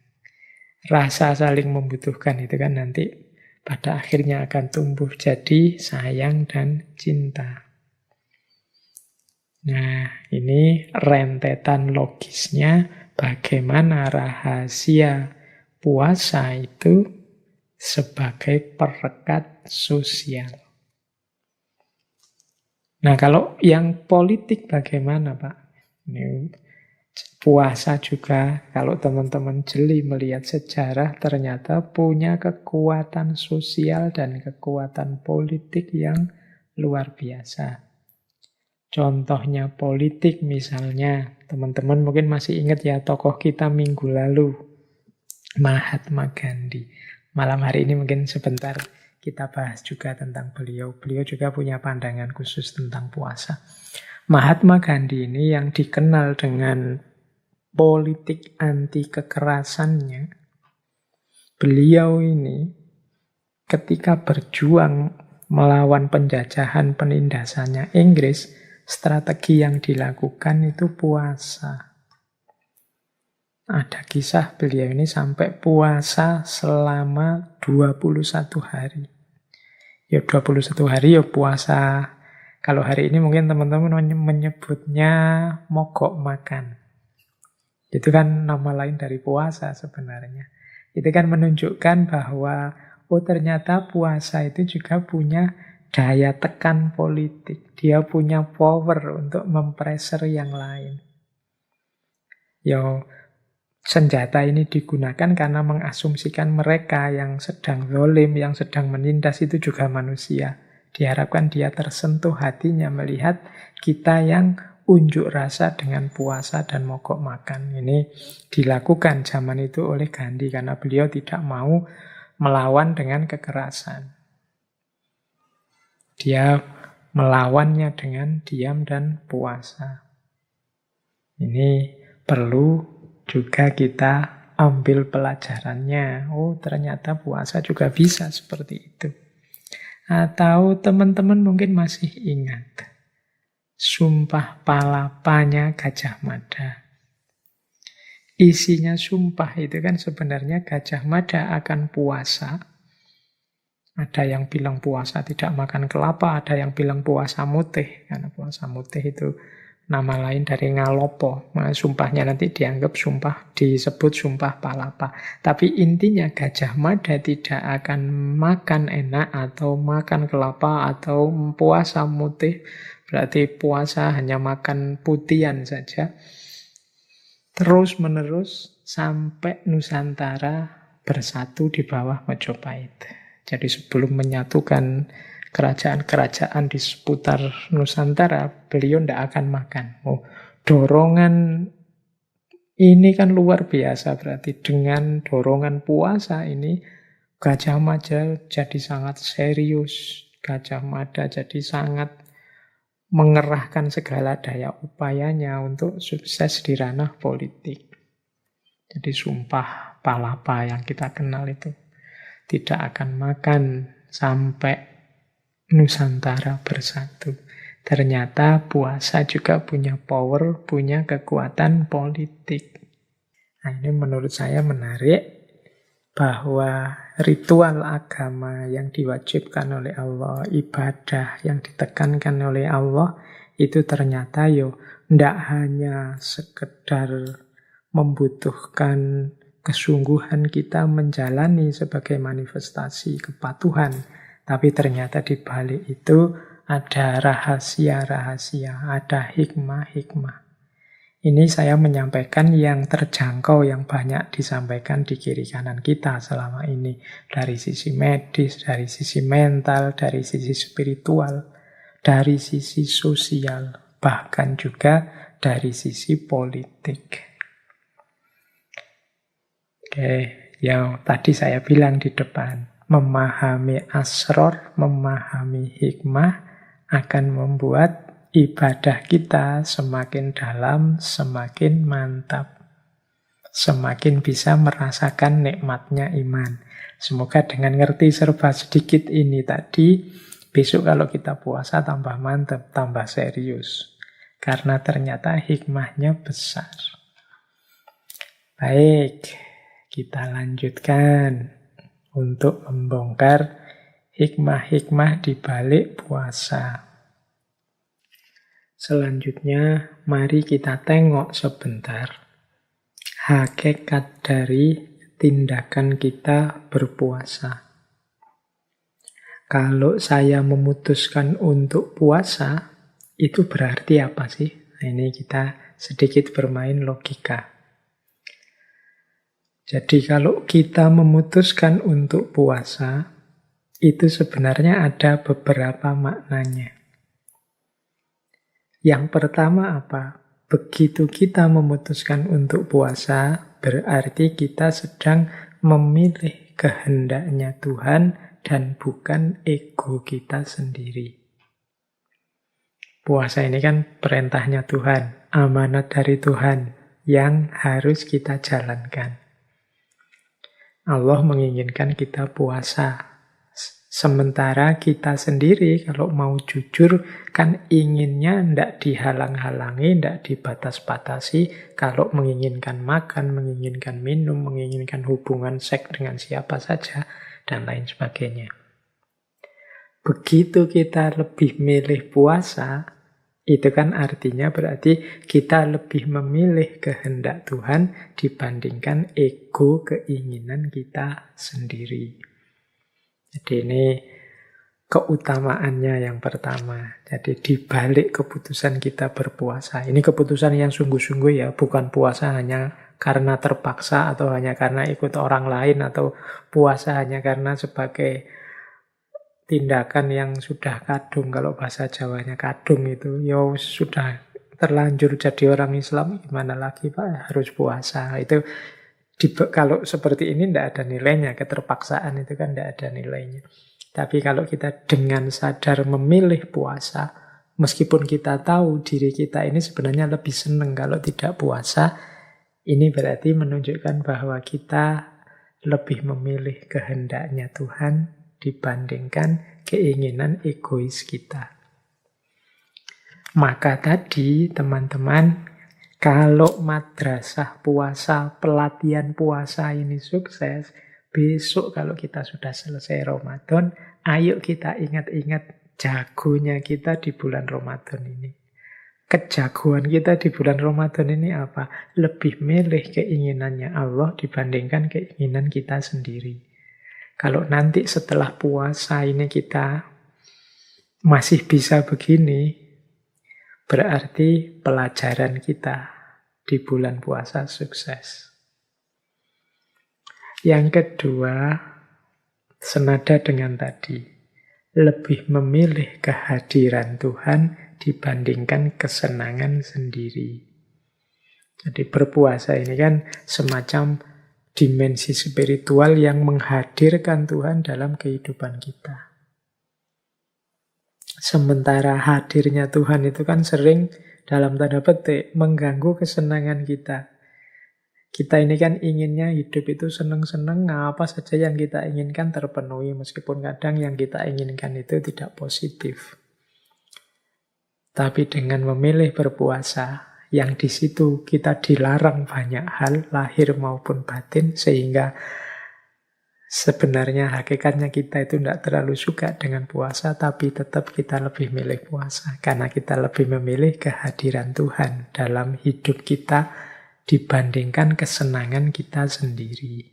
Speaker 1: Rasa saling membutuhkan itu kan nanti pada akhirnya akan tumbuh jadi sayang dan cinta. Nah, ini rentetan logisnya bagaimana rahasia puasa itu sebagai perekat sosial. Nah, kalau yang politik bagaimana, Pak? Ini puasa juga, kalau teman-teman jeli melihat sejarah, ternyata punya kekuatan sosial dan kekuatan politik yang luar biasa. Contohnya politik misalnya, teman-teman mungkin masih ingat ya tokoh kita minggu lalu, Mahatma Gandhi. Malam hari ini mungkin sebentar kita bahas juga tentang beliau. Beliau juga punya pandangan khusus tentang puasa. Mahatma Gandhi ini yang dikenal dengan politik anti kekerasannya, beliau ini ketika berjuang melawan penjajahan penindasannya Inggris, strategi yang dilakukan itu puasa. Ada kisah beliau ini sampai puasa selama 21 hari. Ya 21 hari ya puasa. Kalau hari ini mungkin teman-teman menyebutnya mogok makan. Itu kan nama lain dari puasa sebenarnya. Itu kan menunjukkan bahwa ternyata puasa itu juga punya daya tekan politik. Dia punya power untuk mempressure yang lain. Ya, senjata ini digunakan karena mengasumsikan mereka yang sedang zalim, yang sedang menindas itu juga manusia. Diharapkan dia tersentuh hatinya melihat kita yang unjuk rasa dengan puasa dan mogok makan. Ini dilakukan zaman itu oleh Gandhi karena beliau tidak mau melawan dengan kekerasan. Dia melawannya dengan diam dan puasa. Ini perlu juga kita ambil pelajarannya. Oh, ternyata puasa juga bisa seperti itu. Atau teman-teman mungkin masih ingat Sumpah Palapanya Gajah Mada. Isinya sumpah itu kan sebenarnya Gajah Mada akan puasa. Ada yang bilang puasa tidak makan kelapa, ada yang bilang puasa mutih. Karena puasa mutih itu nama lain dari ngalopo. Nah, sumpahnya nanti dianggap sumpah, disebut sumpah palapa. Tapi intinya Gajah Mada tidak akan makan enak atau makan kelapa atau puasa mutih. Berarti puasa hanya makan putihan saja. Terus menerus sampai Nusantara bersatu di bawah Majapahit. Jadi sebelum menyatukan kerajaan-kerajaan di seputar Nusantara, beliau tidak akan makan. Oh, dorongan ini kan luar biasa, berarti dengan dorongan puasa ini Gajah Mada jadi sangat serius. Gajah Mada jadi sangat mengerahkan segala daya upayanya untuk sukses di ranah politik. Jadi sumpah palapa yang kita kenal itu tidak akan makan sampai Nusantara bersatu. Ternyata puasa juga punya power, punya kekuatan politik. Nah, ini menurut saya menarik bahwa ritual agama yang diwajibkan oleh Allah, ibadah yang ditekankan oleh Allah, itu ternyata tidak hanya sekedar membutuhkan kesungguhan kita menjalani sebagai manifestasi kepatuhan, tapi ternyata di balik itu ada rahasia-rahasia, ada hikmah-hikmah. Ini saya menyampaikan yang terjangkau, yang banyak disampaikan di kiri kanan kita selama ini. Dari sisi medis, dari sisi mental, dari sisi spiritual, dari sisi sosial, bahkan juga dari sisi politik. Oke, yang tadi saya bilang di depan, memahami asror, memahami hikmah akan membuat ibadah kita semakin dalam, semakin mantap, semakin bisa merasakan nikmatnya iman. Semoga dengan ngerti serba sedikit ini tadi, besok kalau kita puasa tambah mantap, tambah serius. Karena ternyata hikmahnya besar. Baik, kita lanjutkan untuk membongkar hikmah-hikmah di balik puasa. Selanjutnya, mari kita tengok sebentar hakikat dari tindakan kita berpuasa. Kalau saya memutuskan untuk puasa, itu berarti apa sih? Nah, ini kita sedikit bermain logika. Jadi kalau kita memutuskan untuk puasa, itu sebenarnya ada beberapa maknanya. Yang pertama apa? Begitu kita memutuskan untuk puasa, berarti kita sedang memilih kehendaknya Tuhan dan bukan ego kita sendiri. Puasa ini kan perintahnya Tuhan, amanat dari Tuhan yang harus kita jalankan. Allah menginginkan kita puasa. Sementara kita sendiri kalau mau jujur kan inginnya tidak dihalang-halangi, tidak dibatas-batasi. Kalau menginginkan makan, menginginkan minum, menginginkan hubungan seks dengan siapa saja, dan lain sebagainya. Begitu kita lebih milih puasa, itu kan artinya berarti kita lebih memilih kehendak Tuhan dibandingkan ego keinginan kita sendiri. Jadi ini keutamaannya yang pertama. Jadi dibalik keputusan kita berpuasa. Ini keputusan yang sungguh-sungguh ya, bukan puasa hanya karena terpaksa atau hanya karena ikut orang lain atau puasa hanya karena sebagai tindakan yang sudah kadung, kalau bahasa Jawanya kadung itu, ya sudah terlanjur jadi orang Islam, gimana lagi Pak, harus puasa. Itu kalau seperti ini tidak ada nilainya, keterpaksaan itu kan tidak ada nilainya. Tapi kalau kita dengan sadar memilih puasa, meskipun kita tahu diri kita ini sebenarnya lebih senang kalau tidak puasa, ini berarti menunjukkan bahwa kita lebih memilih kehendaknya Tuhan dibandingkan keinginan egois kita. Maka tadi teman-teman, kalau madrasah puasa, pelatihan puasa ini sukses, besok kalau kita sudah selesai Ramadan, ayo kita ingat-ingat jagonya kita di bulan Ramadan ini. Kejagoan kita di bulan Ramadan ini apa? Lebih milih keinginannya Allah dibandingkan keinginan kita sendiri. Kalau nanti setelah puasa ini kita masih bisa begini, berarti pelajaran kita di bulan puasa sukses. Yang kedua, senada dengan tadi, lebih memilih kehadiran Tuhan dibandingkan kesenangan sendiri. Jadi berpuasa ini kan semacam dimensi spiritual yang menghadirkan Tuhan dalam kehidupan kita. Sementara hadirnya Tuhan itu kan sering dalam tanda petik mengganggu kesenangan kita. Kita ini kan inginnya hidup itu seneng-seneng, apa saja yang kita inginkan terpenuhi, meskipun kadang yang kita inginkan itu tidak positif. Tapi dengan memilih berpuasa, yang di situ kita dilarang banyak hal, lahir maupun batin, sehingga sebenarnya hakikatnya kita itu tidak terlalu suka dengan puasa, tapi tetap kita lebih milih puasa. Karena kita lebih memilih kehadiran Tuhan dalam hidup kita dibandingkan kesenangan kita sendiri.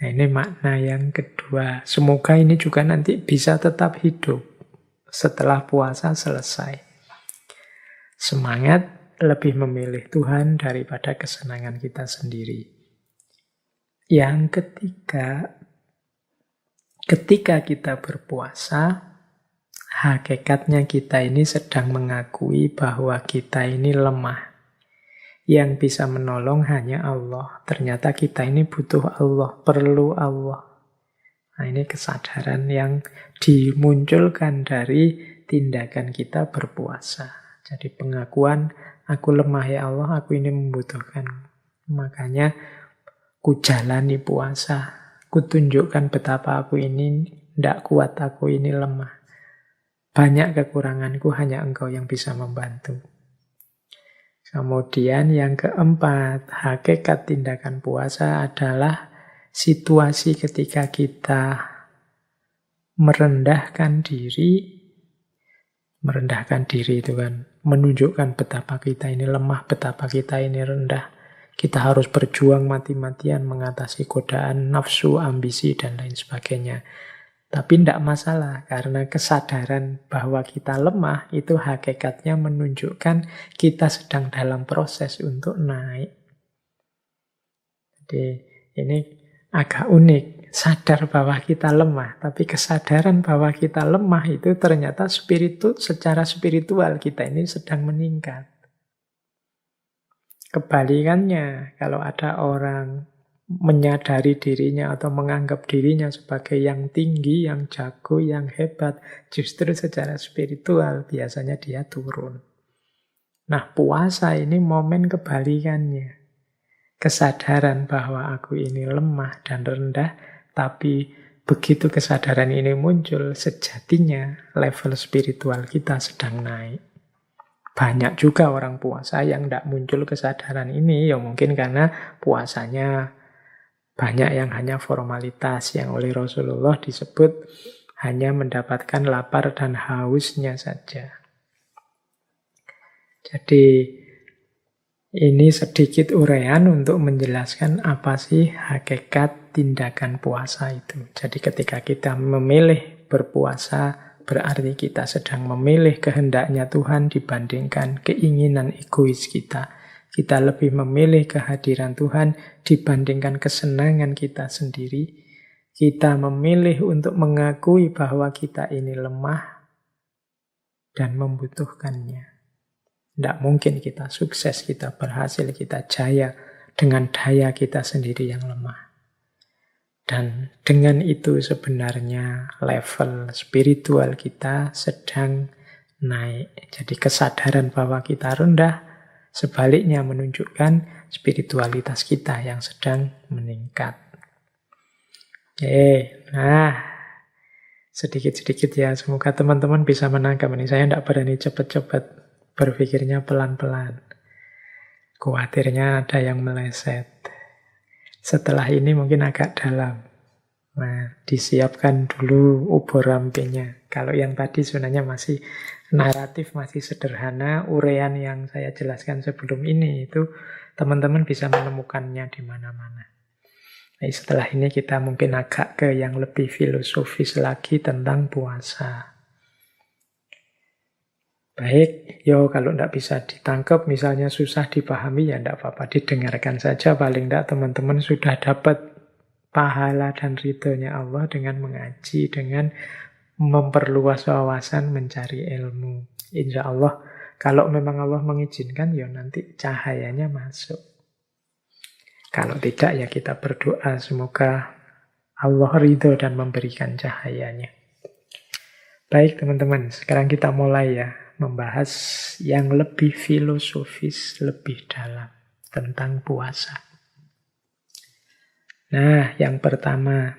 Speaker 1: Nah, ini makna yang kedua. Semoga ini juga nanti bisa tetap hidup setelah puasa selesai. Semangat lebih memilih Tuhan daripada kesenangan kita sendiri. Yang ketiga, ketika kita berpuasa, hakikatnya kita ini sedang mengakui bahwa kita ini lemah. Yang bisa menolong hanya Allah. Ternyata kita ini butuh Allah, perlu Allah. Nah, ini kesadaran yang dimunculkan dari tindakan kita berpuasa. Jadi pengakuan, aku lemah ya Allah, aku ini membutuhkan. Makanya ku jalani puasa, ku tunjukkan betapa aku ini tidak kuat, aku ini lemah. Banyak kekuranganku, hanya Engkau yang bisa membantu. Kemudian yang keempat, hakikat tindakan puasa adalah situasi ketika kita merendahkan diri. Merendahkan diri itu kan menunjukkan betapa kita ini lemah, betapa kita ini rendah. Kita harus berjuang mati-matian mengatasi godaan nafsu, ambisi, dan lain sebagainya. Tapi tidak masalah, karena kesadaran bahwa kita lemah itu hakikatnya menunjukkan kita sedang dalam proses untuk naik. Jadi ini agak unik, sadar bahwa kita lemah, tapi kesadaran bahwa kita lemah itu ternyata secara spiritual kita ini sedang meningkat. Kebalikannya, kalau ada orang menyadari dirinya atau menganggap dirinya sebagai yang tinggi, yang jago, yang hebat, justru secara spiritual biasanya dia turun. Nah, puasa ini momen kebalikannya. Kesadaran bahwa aku ini lemah dan rendah, tapi begitu kesadaran ini muncul, sejatinya level spiritual kita sedang naik. Banyak juga orang puasa yang tidak muncul kesadaran ini, ya mungkin karena puasanya banyak yang hanya formalitas, yang oleh Rasulullah disebut hanya mendapatkan lapar dan hausnya saja. Jadi ini sedikit uraian untuk menjelaskan apa sih hakikat tindakan puasa itu. Jadi ketika kita memilih berpuasa, berarti kita sedang memilih kehendaknya Tuhan dibandingkan keinginan egois kita. Kita lebih memilih kehadiran Tuhan dibandingkan kesenangan kita sendiri. Kita memilih untuk mengakui bahwa kita ini lemah dan membutuhkannya. Tidak mungkin kita sukses, kita berhasil, kita jaya dengan daya kita sendiri yang lemah. Dan dengan itu sebenarnya level spiritual kita sedang naik. Jadi kesadaran bahwa kita rendah sebaliknya menunjukkan spiritualitas kita yang sedang meningkat. Oke, nah sedikit-sedikit ya. Semoga teman-teman bisa menangkap ini. Saya tidak berani cepat-cepat, berpikirnya pelan-pelan. Khawatirnya ada yang meleset. Setelah ini mungkin agak dalam. Nah, disiapkan dulu ubur rampingnya. Kalau yang tadi sebenarnya masih naratif, masih sederhana, uraian yang saya jelaskan sebelum ini itu teman-teman bisa menemukannya di mana-mana. Nah, setelah ini kita mungkin agak ke yang lebih filosofis lagi tentang puasa. Baik, kalau tidak bisa ditangkap, misalnya susah dipahami, ya tidak apa-apa, didengarkan saja. Paling tidak teman-teman sudah dapat pahala dan ridhonya Allah dengan mengaji, dengan memperluas wawasan, mencari ilmu. Insya Allah, kalau memang Allah mengizinkan, ya nanti cahayanya masuk. Kalau tidak, ya kita berdoa semoga Allah ridho dan memberikan cahayanya. Baik teman-teman, sekarang kita mulai ya membahas yang lebih filosofis, lebih dalam tentang puasa. Nah, yang pertama,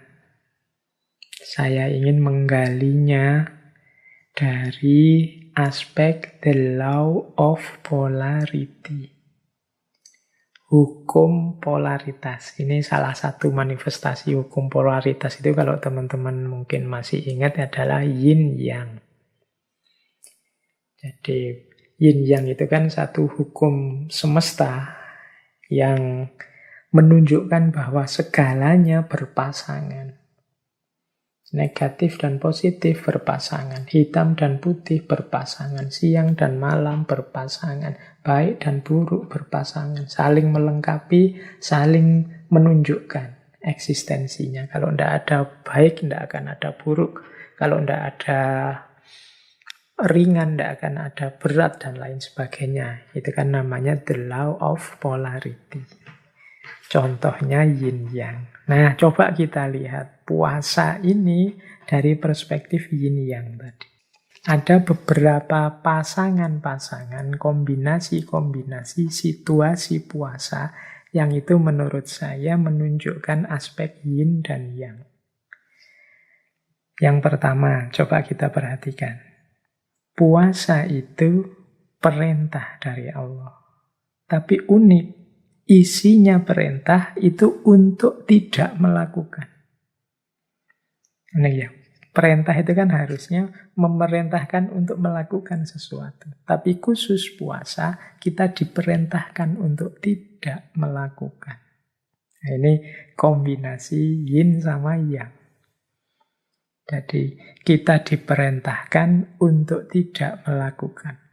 Speaker 1: saya ingin menggalinya dari aspek the law of polarity. Hukum polaritas. Ini salah satu manifestasi hukum polaritas itu kalau teman-teman mungkin masih ingat adalah yin-yang. Jadi yin-yang itu kan satu hukum semesta yang menunjukkan bahwa segalanya berpasangan. Negatif dan positif berpasangan, hitam dan putih berpasangan, siang dan malam berpasangan, baik dan buruk berpasangan, saling melengkapi, saling menunjukkan eksistensinya. Kalau tidak ada baik, tidak akan ada buruk. Kalau tidak ada ringan, tidak akan ada berat, dan lain sebagainya. Itu kan namanya the law of polarity. Contohnya yin-yang. Nah, coba kita lihat puasa ini dari perspektif yin-yang tadi. Ada beberapa pasangan-pasangan, kombinasi-kombinasi situasi puasa yang itu menurut saya menunjukkan aspek yin dan yang. Yang pertama, coba kita perhatikan. Puasa itu perintah dari Allah. Tapi unik. Isinya perintah itu untuk tidak melakukan. Nah ya, perintah itu kan harusnya memerintahkan untuk melakukan sesuatu. Tapi khusus puasa, kita diperintahkan untuk tidak melakukan. Nah, ini kombinasi yin sama yang. Jadi kita diperintahkan untuk tidak melakukan.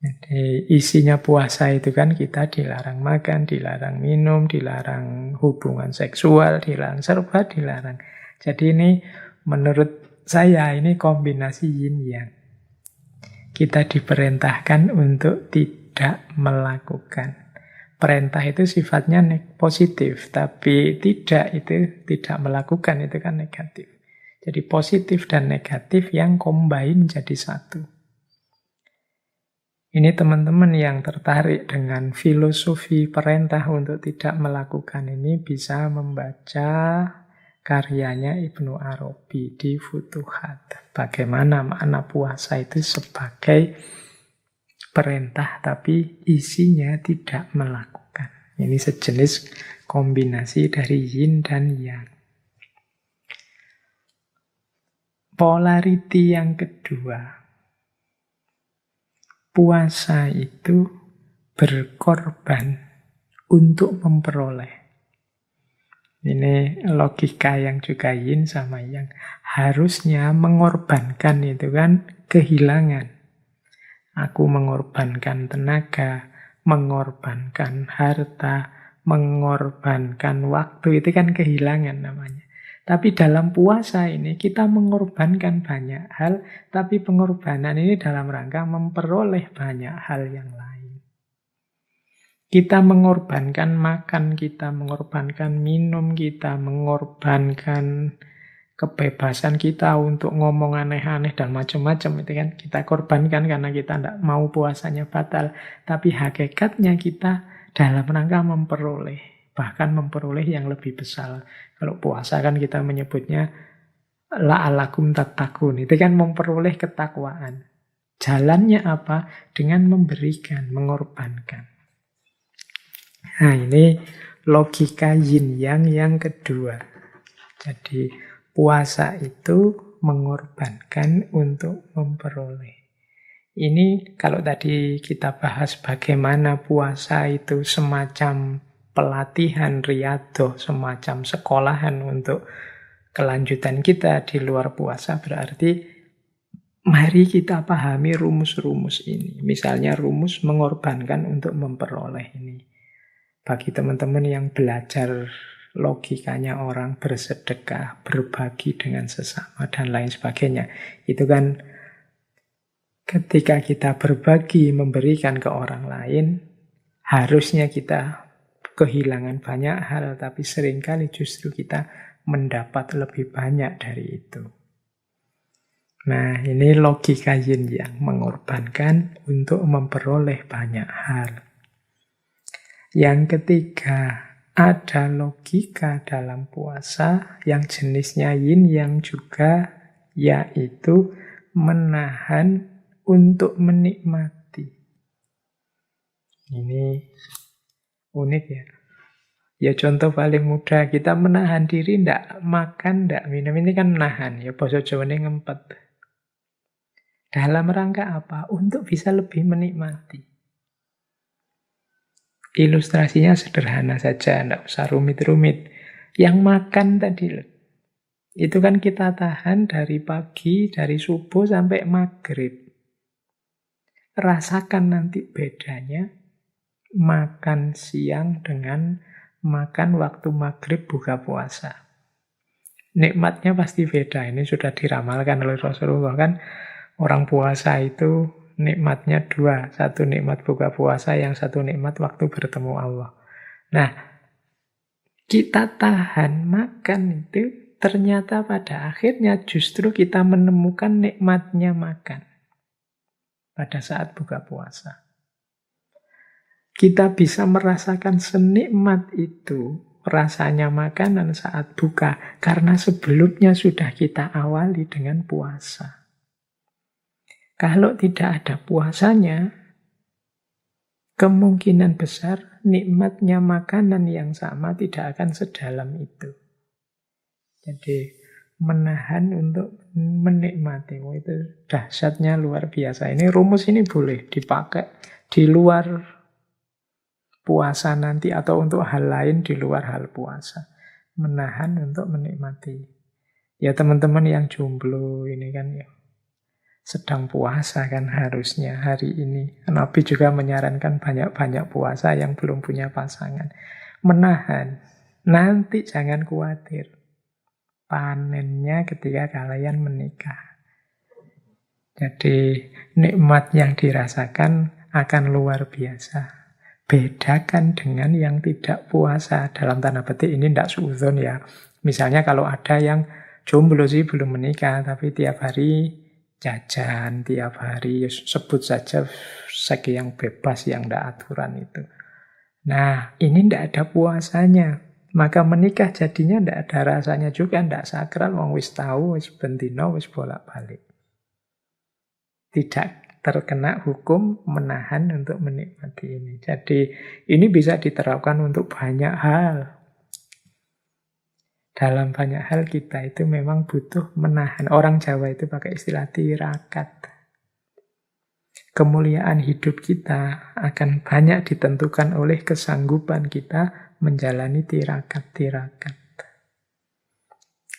Speaker 1: Jadi isinya puasa itu kan kita dilarang makan, dilarang minum, dilarang hubungan seksual, serba dilarang. Jadi ini menurut saya ini kombinasi yin yang. Kita diperintahkan untuk tidak melakukan. Perintah itu sifatnya positif, tapi tidak melakukan itu kan negatif. Jadi positif dan negatif yang combine jadi satu. Ini teman-teman yang tertarik dengan filosofi perintah untuk tidak melakukan ini bisa membaca karyanya Ibnu Arabi di Futuhat. Bagaimana makna puasa itu sebagai perintah tapi isinya tidak melakukan. Ini sejenis kombinasi dari yin dan yang. Polarity yang kedua. Puasa itu berkorban untuk memperoleh. Ini logika yang juga yin sama yang. Harusnya mengorbankan itu kan kehilangan. Aku mengorbankan tenaga, mengorbankan harta, mengorbankan waktu. Itu kan kehilangan namanya. Tapi dalam puasa ini kita mengorbankan banyak hal, tapi pengorbanan ini dalam rangka memperoleh banyak hal yang lain. Kita mengorbankan makan, kita mengorbankan minum, kita mengorbankan kebebasan kita untuk ngomong aneh-aneh dan macam-macam, itu kan kita korbankan karena kita tidak mau puasanya batal. Tapi hakikatnya kita dalam rangka memperoleh, bahkan memperoleh yang lebih besar. Kalau puasa kan kita menyebutnya la'alakum tattaqun, itu kan memperoleh ketakwaan. Jalannya apa? Dengan memberikan, mengorbankan. Nah, ini logika yin yang kedua. Jadi puasa itu mengorbankan untuk memperoleh. Ini kalau tadi kita bahas bagaimana puasa itu semacam pelatihan riyadhah, semacam sekolahan untuk kelanjutan kita di luar puasa, berarti mari kita pahami rumus-rumus ini. Misalnya rumus mengorbankan untuk memperoleh ini. Bagi teman-teman yang belajar logikanya orang bersedekah, berbagi dengan sesama, dan lain sebagainya. Itu kan ketika kita berbagi, memberikan ke orang lain, harusnya kita kehilangan banyak hal, tapi seringkali justru kita mendapat lebih banyak dari itu. Nah, ini logika yin yang mengorbankan untuk memperoleh banyak hal. Yang ketiga, ada logika dalam puasa yang jenisnya yin yang juga, yaitu menahan untuk menikmati. Ini unik ya. Ya contoh paling mudah, kita menahan diri ndak makan, ndak minum, ini kan menahan. Ya basa Jawane ngempet. Dalam rangka apa? Untuk bisa lebih menikmati. Ilustrasinya sederhana saja, ndak usah rumit-rumit. Yang makan tadi loh, itu kan kita tahan dari pagi, dari subuh sampai maghrib. Rasakan nanti bedanya makan siang dengan makan waktu maghrib buka puasa. Nikmatnya pasti beda. Ini sudah diramalkan oleh Rasulullah kan. Orang puasa itu nikmatnya dua. Satu nikmat buka puasa, yang satu nikmat waktu bertemu Allah. Nah, kita tahan makan itu ternyata pada akhirnya justru kita menemukan nikmatnya makan pada saat buka puasa. Kita bisa merasakan senikmat itu rasanya makanan saat buka karena sebelumnya sudah kita awali dengan puasa. Kalau tidak ada puasanya, kemungkinan besar nikmatnya makanan yang sama tidak akan sedalam itu. Jadi menahan untuk menikmati, itu dahsyatnya luar biasa. Ini rumus ini boleh dipakai di luar puasa nanti atau untuk hal lain di luar hal puasa. Menahan untuk menikmati. Ya teman-teman yang jomblo ini kan ya sedang puasa kan harusnya hari ini. Nabi juga menyarankan banyak-banyak puasa yang belum punya pasangan. Menahan. Nanti jangan khawatir. Panennya ketika kalian menikah. Jadi nikmat yang dirasakan akan luar biasa. Bedakan dengan yang tidak puasa. Dalam tanda petik ini tidak suudzon ya. Misalnya kalau ada yang jomblo sih belum menikah, tapi tiap hari jajan, tiap hari sebut saja seks yang bebas, yang tidak aturan itu. Nah, ini tidak ada puasanya. Maka menikah jadinya tidak ada rasanya juga, tidak sakral, wong wis tahu, wis bentino, wis bolak-balik. Tidak terkena hukum menahan untuk menikmati ini. Jadi ini bisa diterapkan untuk banyak hal. Dalam banyak hal kita itu memang butuh menahan. Orang Jawa itu pakai istilah tirakat. Kemuliaan hidup kita akan banyak ditentukan oleh kesanggupan kita menjalani tirakat-tirakat.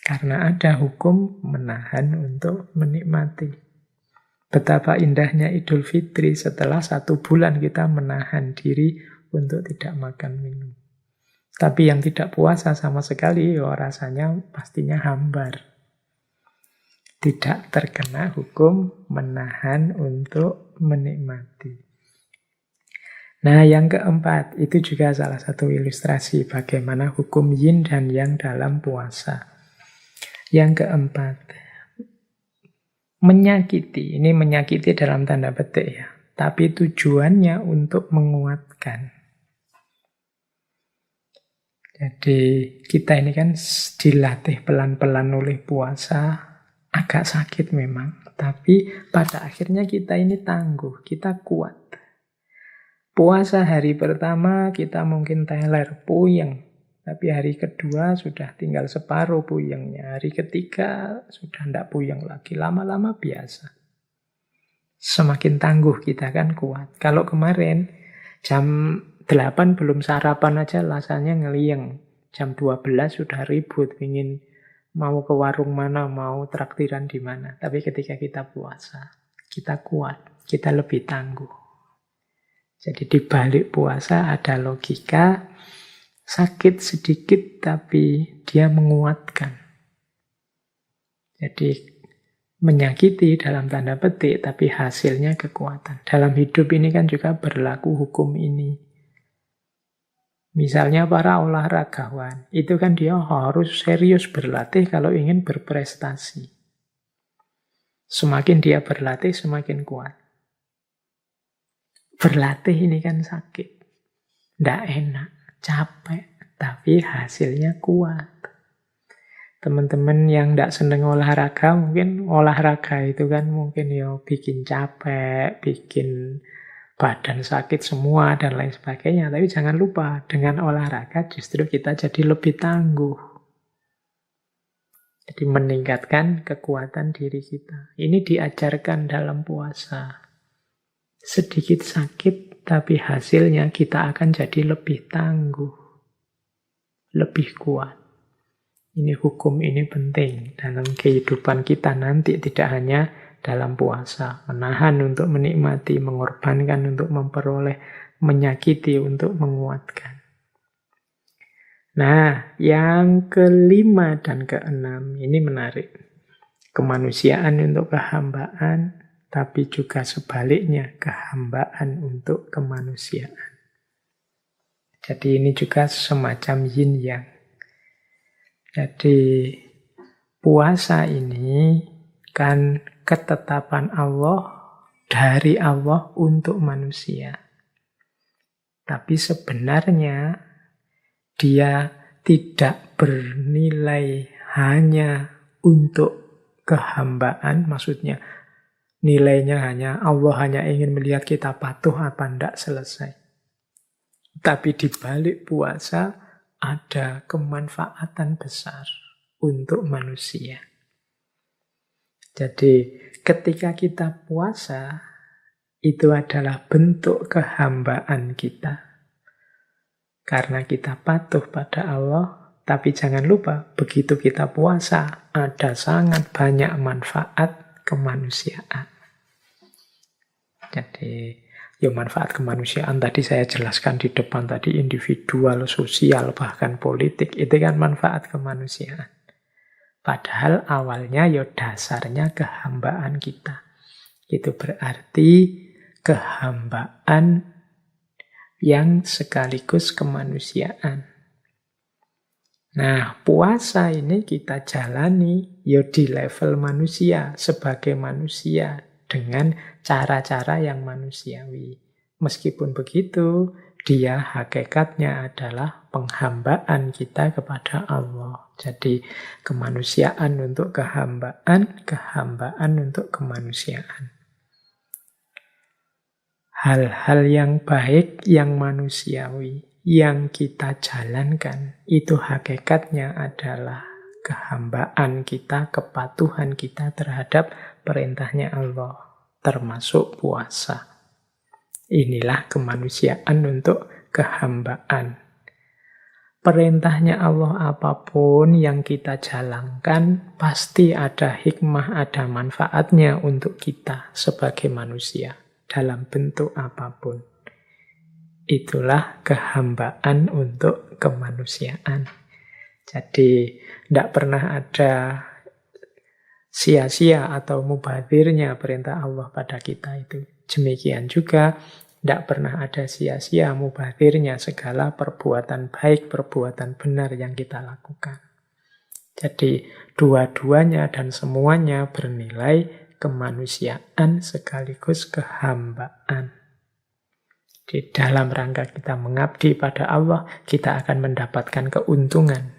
Speaker 1: Karena ada hukum menahan untuk menikmati. Betapa indahnya Idul Fitri setelah 1 bulan kita menahan diri untuk tidak makan minum. Tapi yang tidak puasa sama sekali, rasanya pastinya hambar. Tidak terkena hukum menahan untuk menikmati. Nah, yang keempat, itu juga salah satu ilustrasi bagaimana hukum yin dan yang dalam puasa. Yang keempat, menyakiti. Ini menyakiti dalam tanda petik ya. Tapi tujuannya untuk menguatkan. Jadi kita ini kan dilatih pelan-pelan oleh puasa, agak sakit memang. Tapi pada akhirnya kita ini tangguh, kita kuat. Puasa hari pertama kita mungkin teler, puyeng. Tapi hari kedua sudah tinggal separuh puyengnya. Hari ketiga sudah tidak puyeng lagi. Lama-lama biasa. Semakin tangguh kita kan kuat. Kalau kemarin jam 8 belum sarapan aja rasanya ngelieng. Jam 12 sudah ribut, ingin mau ke warung mana, mau traktiran di mana. Tapi ketika kita puasa, kita kuat, kita lebih tangguh. Jadi di balik puasa ada logika, sakit sedikit tapi dia menguatkan. Jadi menyakiti dalam tanda petik tapi hasilnya kekuatan. Dalam hidup ini kan juga berlaku hukum ini. Misalnya para olahragawan, itu kan dia harus serius berlatih kalau ingin berprestasi. Semakin dia berlatih, semakin kuat. Berlatih ini kan sakit. Tidak enak, capek, tapi hasilnya kuat. Teman-teman yang tidak senang olahraga, mungkin olahraga itu kan mungkin ya bikin capek, bikin badan sakit semua, dan lain sebagainya. Tapi jangan lupa, dengan olahraga justru kita jadi lebih tangguh. Jadi meningkatkan kekuatan diri kita. Ini diajarkan dalam puasa. Sedikit sakit, tapi hasilnya kita akan jadi lebih tangguh, lebih kuat. Ini hukum ini penting dalam kehidupan kita nanti, tidak hanya dalam puasa. Menahan untuk menikmati, mengorbankan untuk memperoleh, menyakiti untuk menguatkan. Nah, yang kelima dan keenam, ini menarik. Kemanusiaan untuk kehambaan, tapi juga sebaliknya, kehambaan untuk kemanusiaan. Jadi ini juga semacam yin yang. Jadi puasa ini kan ketetapan Allah, dari Allah untuk manusia. Tapi sebenarnya dia tidak bernilai hanya untuk kehambaan, maksudnya nilainya hanya Allah hanya ingin melihat kita patuh apa enggak, selesai. Tapi di balik puasa ada kemanfaatan besar untuk manusia. Jadi ketika kita puasa, itu adalah bentuk kehambaan kita. Karena kita patuh pada Allah, tapi jangan lupa, begitu kita puasa, ada sangat banyak manfaat kemanusiaan. Jadi, ya manfaat kemanusiaan tadi saya jelaskan di depan tadi, individual, sosial, bahkan politik, itu kan manfaat kemanusiaan. Padahal awalnya ya dasarnya kehambaan kita. Itu berarti kehambaan yang sekaligus kemanusiaan. Nah, puasa ini kita jalani ya di level manusia, sebagai manusia, dengan cara-cara yang manusiawi. Meskipun begitu, dia hakikatnya adalah penghambaan kita kepada Allah. Jadi kemanusiaan untuk kehambaan, kehambaan untuk kemanusiaan. Hal-hal yang baik, yang manusiawi, yang kita jalankan, itu hakikatnya adalah kehambaan kita, kepatuhan kita terhadap perintahnya Allah, termasuk puasa. Inilah kemanusiaan untuk kehambaan. Perintahnya Allah apapun yang kita jalankan, pasti ada hikmah, ada manfaatnya untuk kita sebagai manusia, dalam bentuk apapun. Itulah kehambaan untuk kemanusiaan. Jadi, tidak pernah ada sia-sia atau mubadzirnya perintah Allah pada kita itu. Demikian juga, Tidak pernah ada sia-sia mubazirnya segala perbuatan baik, perbuatan benar yang kita lakukan. Jadi dua-duanya dan semuanya bernilai kemanusiaan sekaligus kehambaan. Di dalam rangka kita mengabdi pada Allah, kita akan mendapatkan keuntungan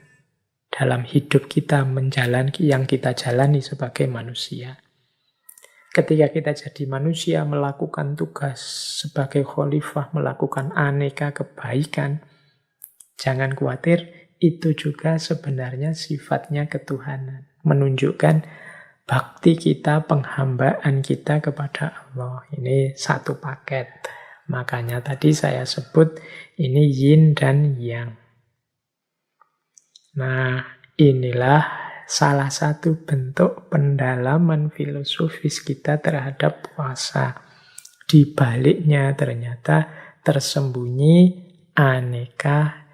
Speaker 1: dalam hidup kita menjalani yang kita jalani sebagai manusia. Ketika kita jadi manusia, melakukan tugas sebagai khalifah, melakukan aneka kebaikan, jangan khawatir, itu juga sebenarnya sifatnya ketuhanan. Menunjukkan bakti kita, penghambaan kita kepada Allah. Ini satu paket. Makanya tadi saya sebut ini yin dan yang. Nah, inilah salah satu bentuk pendalaman filosofis kita terhadap puasa. Di baliknya ternyata tersembunyi aneka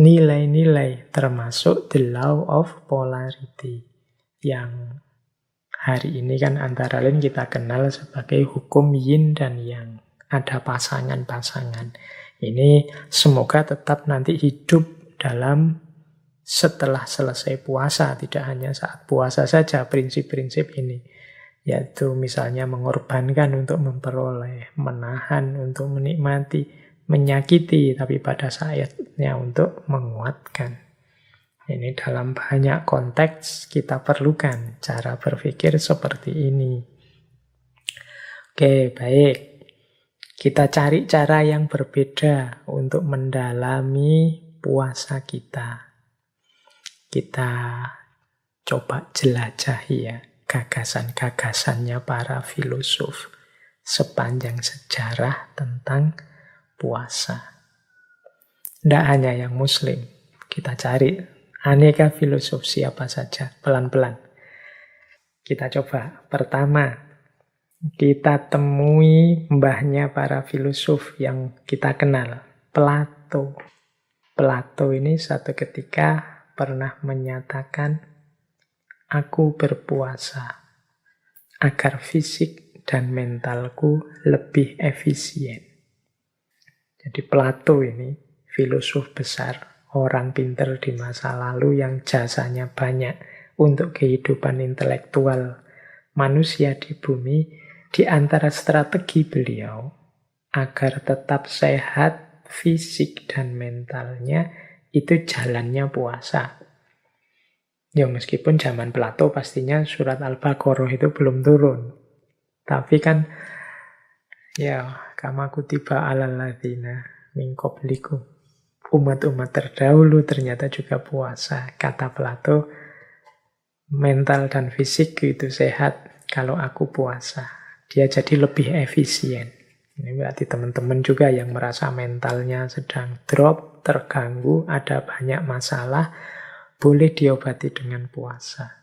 Speaker 1: nilai-nilai, termasuk the law of polarity. Yang hari ini kan antara lain kita kenal sebagai hukum yin dan yang. Ada pasangan-pasangan. Ini semoga tetap nanti hidup dalam setelah selesai puasa, tidak hanya saat puasa saja prinsip-prinsip ini. Yaitu misalnya mengorbankan untuk memperoleh, menahan untuk menikmati, menyakiti, tapi pada saatnya untuk menguatkan. Ini dalam banyak konteks kita perlukan cara berpikir seperti ini. Oke, baik. Kita cari cara yang berbeda untuk mendalami puasa kita. Kita coba jelajahi ya gagasan-gagasannya para filosof sepanjang sejarah tentang puasa. Tidak hanya yang muslim, kita cari aneka filosof siapa saja, pelan-pelan. Kita coba, pertama, kita temui mbahnya para filosof yang kita kenal, Plato. Plato ini satu ketika pernah menyatakan, aku berpuasa agar fisik dan mentalku lebih efisien. Jadi Plato ini filosof besar, orang pinter di masa lalu yang jasanya banyak untuk kehidupan intelektual manusia di bumi. Di antara strategi beliau agar tetap sehat fisik dan mentalnya, itu jalannya puasa. Ya meskipun zaman Plato pastinya surat Al-Baqarah itu belum turun. Tapi kan ya kama kutiba alal ladzina min qablikum. Umat-umat terdahulu ternyata juga puasa. Kata Plato, mental dan fisik itu sehat kalau aku puasa. Dia jadi lebih efisien. Ini berarti teman-teman juga yang merasa mentalnya sedang drop, terganggu, ada banyak masalah, boleh diobati dengan puasa.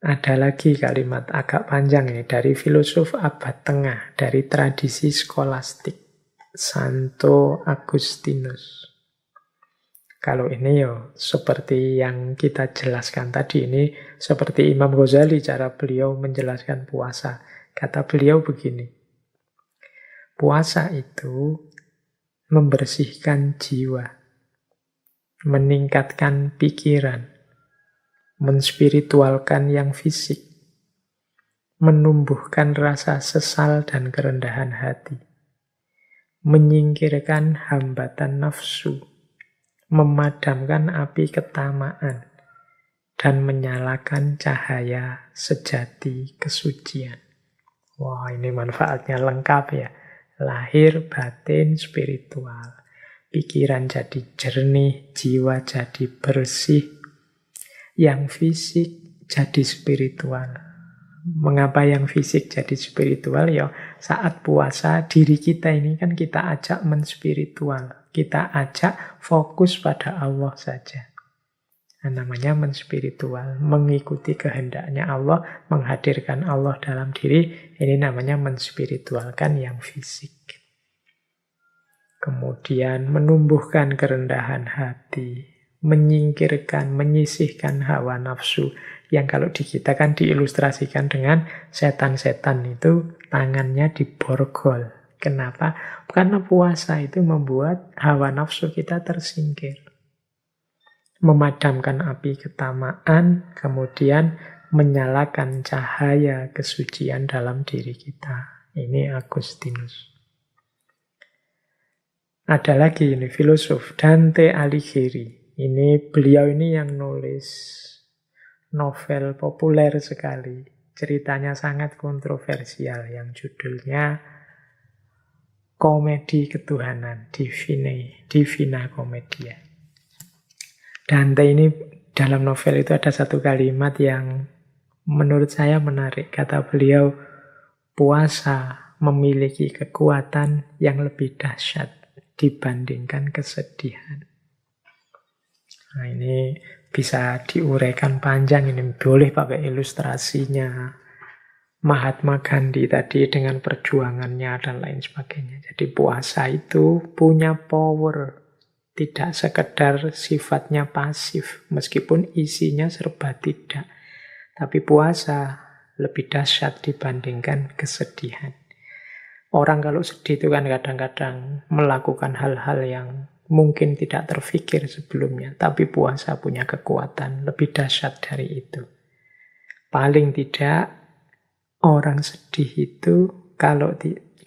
Speaker 1: Ada lagi kalimat agak panjang ini dari filosof abad tengah, dari tradisi skolastik, Santo Agustinus. Kalau ini ya seperti yang kita jelaskan tadi, ini seperti Imam Ghazali cara beliau menjelaskan puasa. Kata beliau begini, puasa itu membersihkan jiwa, meningkatkan pikiran, menspiritualkan yang fisik, menumbuhkan rasa sesal dan kerendahan hati, menyingkirkan hambatan nafsu, memadamkan api ketamaan, dan menyalakan cahaya sejati kesucian. Wah, ini manfaatnya lengkap ya. Lahir, batin, spiritual. Pikiran jadi jernih, jiwa jadi bersih. Yang fisik jadi spiritual. Mengapa yang fisik jadi spiritual? Ya, saat puasa diri kita ini kan kita ajak menspiritual. Kita ajak fokus pada Allah saja. Nah, namanya menspiritual, mengikuti kehendaknya Allah, menghadirkan Allah dalam diri, ini namanya menspiritualkan yang fisik. Kemudian menumbuhkan kerendahan hati, menyingkirkan, menyisihkan hawa nafsu, yang kalau di kita kan diilustrasikan dengan setan-setan itu tangannya diborgol. Kenapa? Karena puasa itu membuat hawa nafsu kita tersingkir. Memadamkan api ketamaan, kemudian menyalakan cahaya kesucian dalam diri kita. Ini Agustinus. Ada lagi ini filosof Dante Alighieri. Beliau ini yang nulis novel populer sekali. Ceritanya sangat kontroversial yang judulnya Komedi Ketuhanan, Divina Commedia. Dante ini dalam novel itu ada satu kalimat yang menurut saya menarik. Kata beliau, puasa memiliki kekuatan yang lebih dahsyat dibandingkan kesedihan. Nah, ini bisa diuraikan panjang, ini boleh pakai ilustrasinya Mahatma Gandhi tadi dengan perjuangannya dan lain sebagainya. Jadi puasa itu punya power, tidak sekedar sifatnya pasif, meskipun isinya serba tidak. Tapi puasa lebih dahsyat dibandingkan kesedihan. Orang kalau sedih itu kan kadang-kadang melakukan hal-hal yang mungkin tidak terfikir sebelumnya. Tapi puasa punya kekuatan lebih dahsyat dari itu. Paling tidak orang sedih itu kalau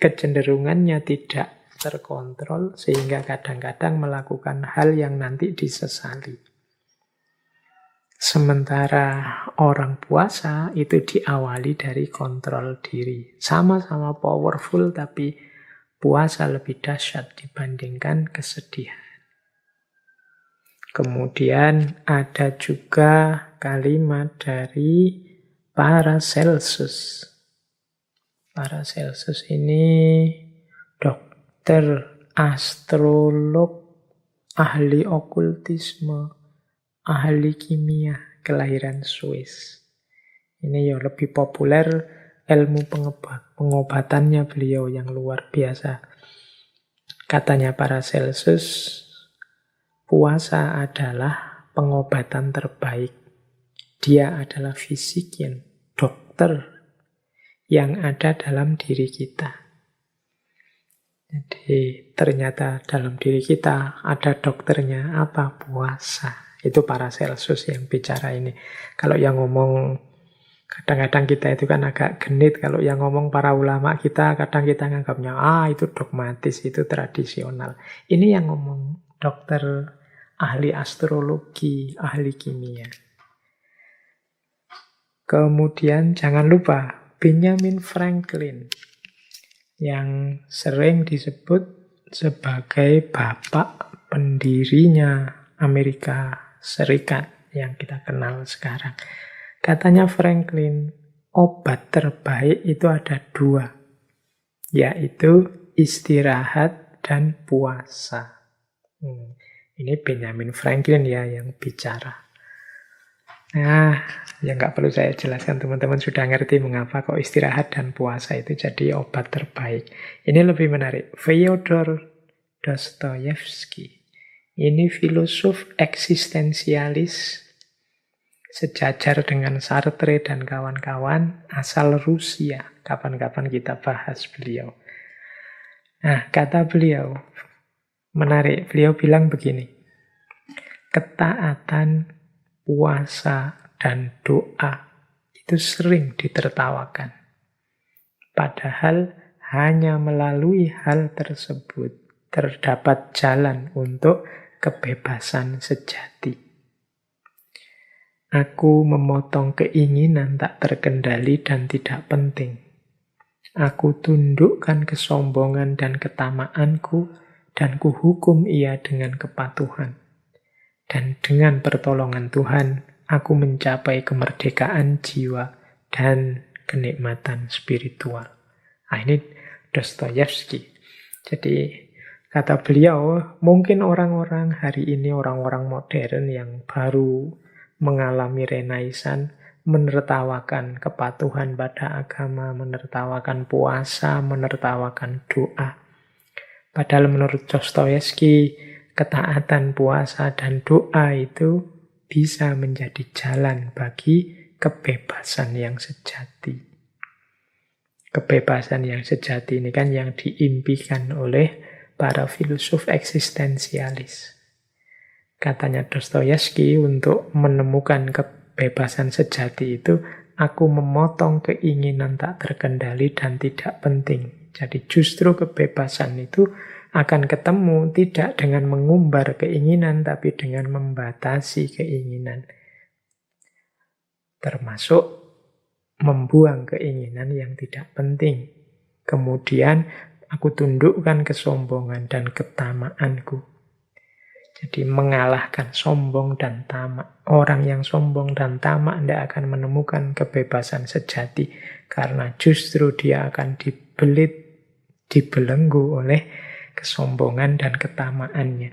Speaker 1: kecenderungannya tidak terkontrol sehingga kadang-kadang melakukan hal yang nanti disesali. Sementara orang puasa itu diawali dari kontrol diri. Sama-sama powerful tapi puasa lebih dahsyat dibandingkan kesedihan. Kemudian ada juga kalimat dari Paracelsus. Paracelsus ini dokter, astrolog, ahli okultisme, ahli kimia, kelahiran Swiss. Ini ya lebih populer ilmu pengobatannya beliau yang luar biasa. Katanya Paracelsus, puasa adalah pengobatan terbaik. Dia adalah physician, dokter yang ada dalam diri kita. Jadi ternyata dalam diri kita ada dokternya, apa? Puasa. Itu Paracelsus yang bicara ini. Kalau yang ngomong, kadang-kadang kita itu kan agak genit. Kalau yang ngomong para ulama kita, kadang kita nganggapnya, itu dogmatis, itu tradisional. Ini yang ngomong dokter, ahli astrologi, ahli kimia. Kemudian jangan lupa Benjamin Franklin yang sering disebut sebagai bapak pendirinya Amerika Serikat yang kita kenal sekarang. Katanya Franklin, obat terbaik itu ada 2, yaitu istirahat dan puasa. Ini Benjamin Franklin ya yang bicara. Nah, ya nggak perlu saya jelaskan, teman-teman sudah ngerti mengapa kok istirahat dan puasa itu jadi obat terbaik. Ini lebih menarik. Fyodor Dostoyevsky. Ini filosof eksistensialis sejajar dengan Sartre dan kawan-kawan, asal Rusia. Kapan-kapan kita bahas beliau. Nah, kata beliau menarik. Beliau bilang begini, ketaatan, puasa, dan doa itu sering ditertawakan. Padahal hanya melalui hal tersebut terdapat jalan untuk kebebasan sejati. Aku memotong keinginan tak terkendali dan tidak penting. Aku tundukkan kesombongan dan ketamaanku dan kuhukum ia dengan kepatuhan. Dan dengan pertolongan Tuhan, aku mencapai kemerdekaan jiwa dan kenikmatan spiritual. Nah, ini Dostoyevsky. Jadi, kata beliau, mungkin orang-orang hari ini, orang-orang modern yang baru mengalami renaisan, menertawakan kepatuhan pada agama, menertawakan puasa, menertawakan doa. Padahal menurut Dostoyevsky, ketaatan, puasa, dan doa itu bisa menjadi jalan bagi kebebasan yang sejati. Kebebasan yang sejati ini kan yang diimpikan oleh para filsuf eksistensialis. Katanya Dostoyevsky, untuk menemukan kebebasan sejati itu, aku memotong keinginan tak terkendali dan tidak penting. Jadi justru kebebasan itu akan ketemu tidak dengan mengumbar keinginan, tapi dengan membatasi keinginan. Termasuk membuang keinginan yang tidak penting. Kemudian aku tundukkan kesombongan dan ketamaanku. Jadi mengalahkan sombong dan tamak. Orang yang sombong dan tamak tidak akan menemukan kebebasan sejati. Karena justru dia akan dibelenggu oleh kesombongan dan ketamaannya.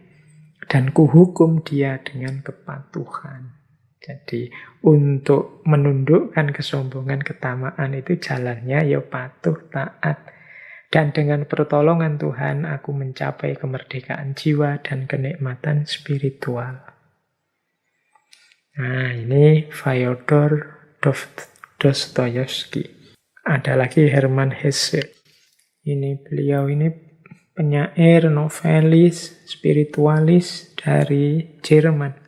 Speaker 1: Dan kuhukum dia dengan kepatuhan. Jadi untuk menundukkan kesombongan, ketamaan itu jalannya ya patuh, taat. Dan dengan pertolongan Tuhan, aku mencapai kemerdekaan jiwa dan kenikmatan spiritual. Nah, ini Fyodor Dostoyevsky. Ada lagi Hermann Hesse. Beliau ini penyair, novelis, spiritualis dari Jerman.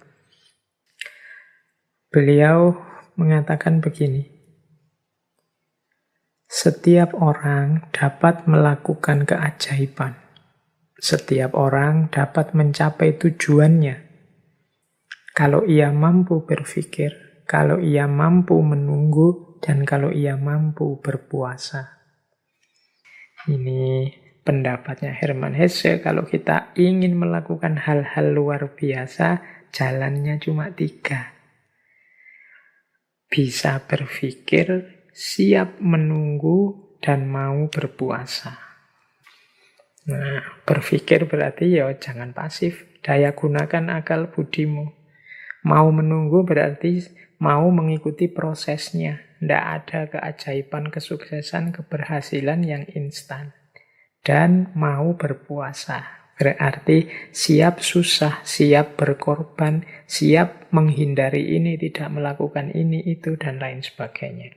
Speaker 1: Beliau mengatakan begini. Setiap orang dapat melakukan keajaiban. Setiap orang dapat mencapai tujuannya. Kalau ia mampu berpikir, kalau ia mampu menunggu, dan kalau ia mampu berpuasa. Ini pendapatnya Hermann Hesse. Kalau kita ingin melakukan hal-hal luar biasa, jalannya cuma 3. Bisa berpikir, siap menunggu, dan mau berpuasa. Nah, berpikir berarti ya jangan pasif. Daya gunakan akal budimu. Mau menunggu berarti mau mengikuti prosesnya. Tidak ada keajaiban, kesuksesan, keberhasilan yang instan. Dan mau berpuasa. Berarti siap susah, siap berkorban, siap menghindari ini, tidak melakukan ini, itu, dan lain sebagainya.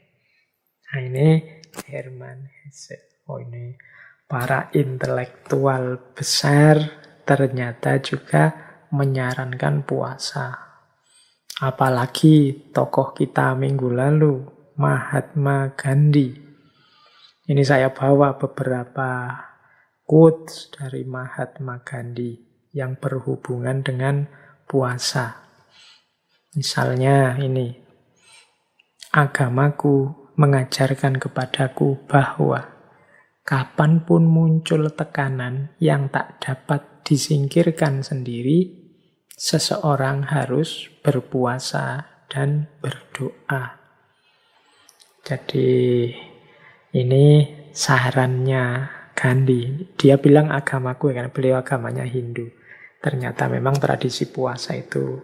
Speaker 1: Nah, ini Hermann Hesse. Oh, ini para intelektual besar ternyata juga menyarankan puasa. Apalagi tokoh kita minggu lalu, Mahatma Gandhi. Ini saya bawa beberapa quotes dari Mahatma Gandhi yang berhubungan dengan puasa. Misalnya ini, agamaku mengajarkan kepadaku bahwa kapanpun muncul tekanan yang tak dapat disingkirkan sendiri, seseorang harus berpuasa dan berdoa. Jadi ini sarannya Gandhi. Dia bilang agamaku, karena beliau agamanya Hindu. Ternyata memang tradisi puasa itu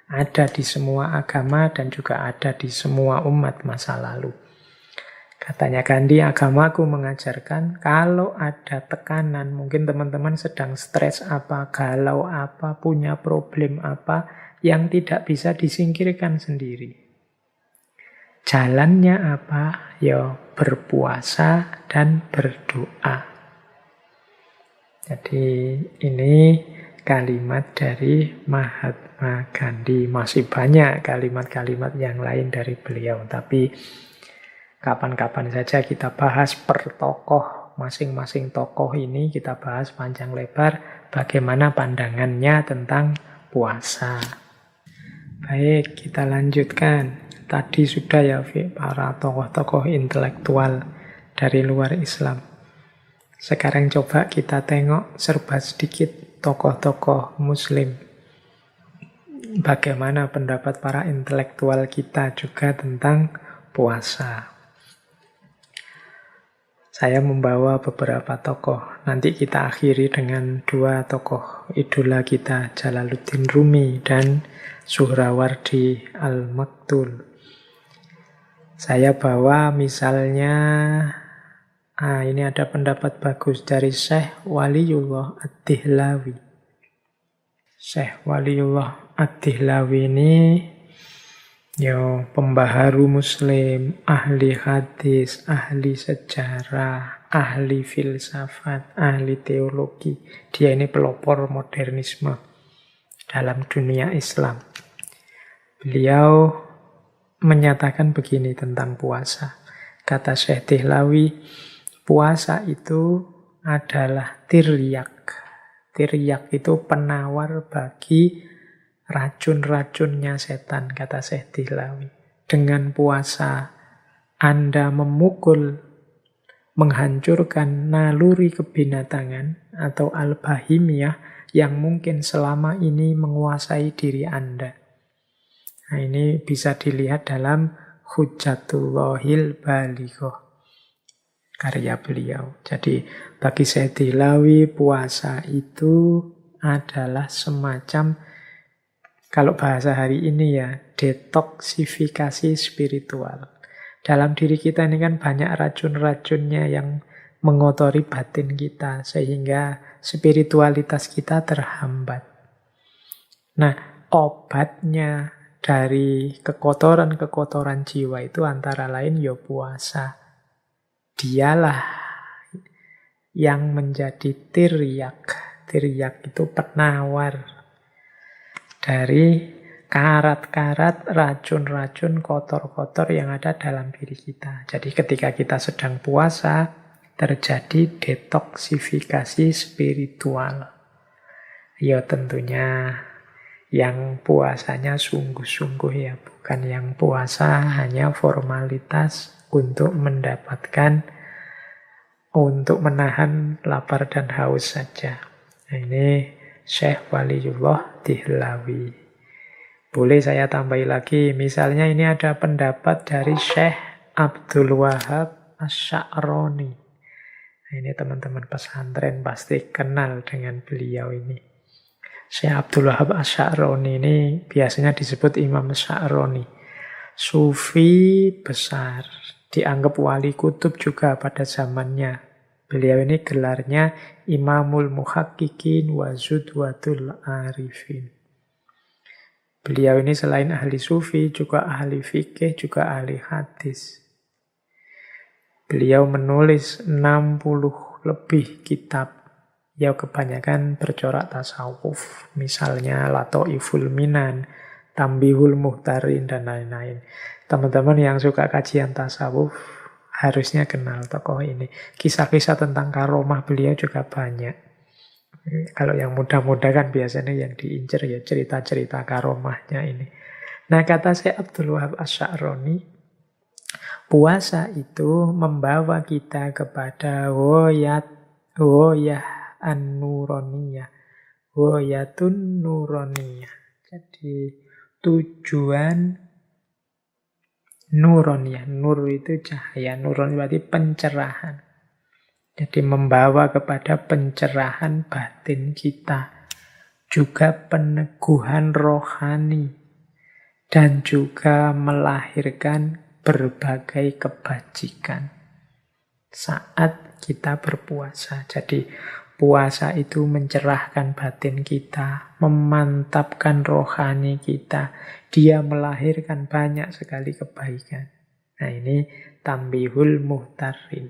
Speaker 1: ada di semua agama dan juga ada di semua umat masa lalu. Katanya Gandhi, agamaku mengajarkan kalau ada tekanan, mungkin teman-teman sedang stres apa, galau apa, punya problem apa, yang tidak bisa disingkirkan sendiri. Jalannya apa? Ya berpuasa dan berdoa. Jadi ini kalimat dari Mahatma Gandhi. Masih banyak kalimat-kalimat yang lain dari beliau, tapi kapan-kapan saja kita bahas per tokoh, masing-masing tokoh ini kita bahas panjang lebar bagaimana pandangannya tentang puasa. Baik, kita lanjutkan. Tadi sudah ya, para tokoh-tokoh intelektual dari luar Islam. Sekarang coba kita tengok serba sedikit tokoh-tokoh Muslim. Bagaimana pendapat para intelektual kita juga tentang puasa. Saya membawa beberapa tokoh. Nanti kita akhiri dengan 2 tokoh idola kita, Jalaluddin Rumi dan Suhrawardi Al-Maktul. Saya bawa misalnya, ini ada pendapat bagus dari Syekh Waliullah Ad-Dihlawi. Syekh Waliullah Ad-Dihlawi ini Yo, pembaharu Muslim, ahli hadis, ahli sejarah, ahli filsafat, ahli teologi. Dia ini pelopor modernisme dalam dunia Islam. Beliau menyatakan begini tentang puasa. Kata Syekh Dehlawi, puasa itu adalah tiryak. Tiryak itu penawar bagi racun-racunnya setan, kata Syekh Dehlawi. Dengan puasa, Anda memukul, menghancurkan naluri kebinatangan atau al-bahimiyah yang mungkin selama ini menguasai diri Anda. Nah, ini bisa dilihat dalam Hujjatullahil Balighah, karya beliau. Jadi, bagi Syekh Dehlawi, puasa itu adalah semacam, kalau bahasa hari ini ya, detoksifikasi spiritual. Dalam diri kita ini kan banyak racun-racunnya yang mengotori batin kita, sehingga spiritualitas kita terhambat. Nah, obatnya dari kekotoran-kekotoran jiwa itu antara lain ya puasa. Dialah yang menjadi tiryak. Tiryak itu penawar dari karat-karat, racun-racun, kotor-kotor yang ada dalam diri kita. Jadi ketika kita sedang puasa, terjadi detoksifikasi spiritual. Ya tentunya yang puasanya sungguh-sungguh ya, bukan yang puasa hanya formalitas untuk mendapatkan, untuk menahan lapar dan haus saja. Nah, ini Syekh Waliyullah Dehlawi. Boleh saya tambahi lagi, misalnya ini ada pendapat dari Syekh Abdul Wahab Asy-Sya'rani. Nah, ini teman-teman pesantren pasti kenal dengan beliau ini. Syekh Abdul Wahab Asy-Sya'rani ini biasanya disebut Imam Sya'rani. Sufi besar, dianggap wali kutub juga pada zamannya. Beliau ini gelarnya Imamul Muhaqqiqin wa Zudwatul Arifin. Beliau ini selain ahli sufi, juga ahli fikih, juga ahli hadis. Beliau menulis 60 lebih kitab. Ya kebanyakan bercorak tasawuf. Misalnya Lataiful Minan, Tambihul Muhtarin, dan lain-lain. Teman-teman yang suka kajian tasawuf harusnya kenal tokoh ini. Kisah-kisah tentang karomah beliau juga banyak. Kalau yang muda-muda kan biasanya yang diincer ya cerita-cerita karomahnya ini. Nah, kata Syekh Abdul Wahab Asy-Sya'rani, puasa itu membawa kita kepada woyah an-nuroniyah. Woyatun nuroniyah. Jadi tujuan nuroniyah. Nur itu cahaya. Nuron berarti pencerahan. Jadi membawa kepada pencerahan batin kita. Juga peneguhan rohani. Dan juga melahirkan berbagai kebajikan saat kita berpuasa. Jadi puasa itu mencerahkan batin kita, memantapkan rohani kita. Dia melahirkan banyak sekali kebaikan. Nah, ini Tambihul Muhtarin,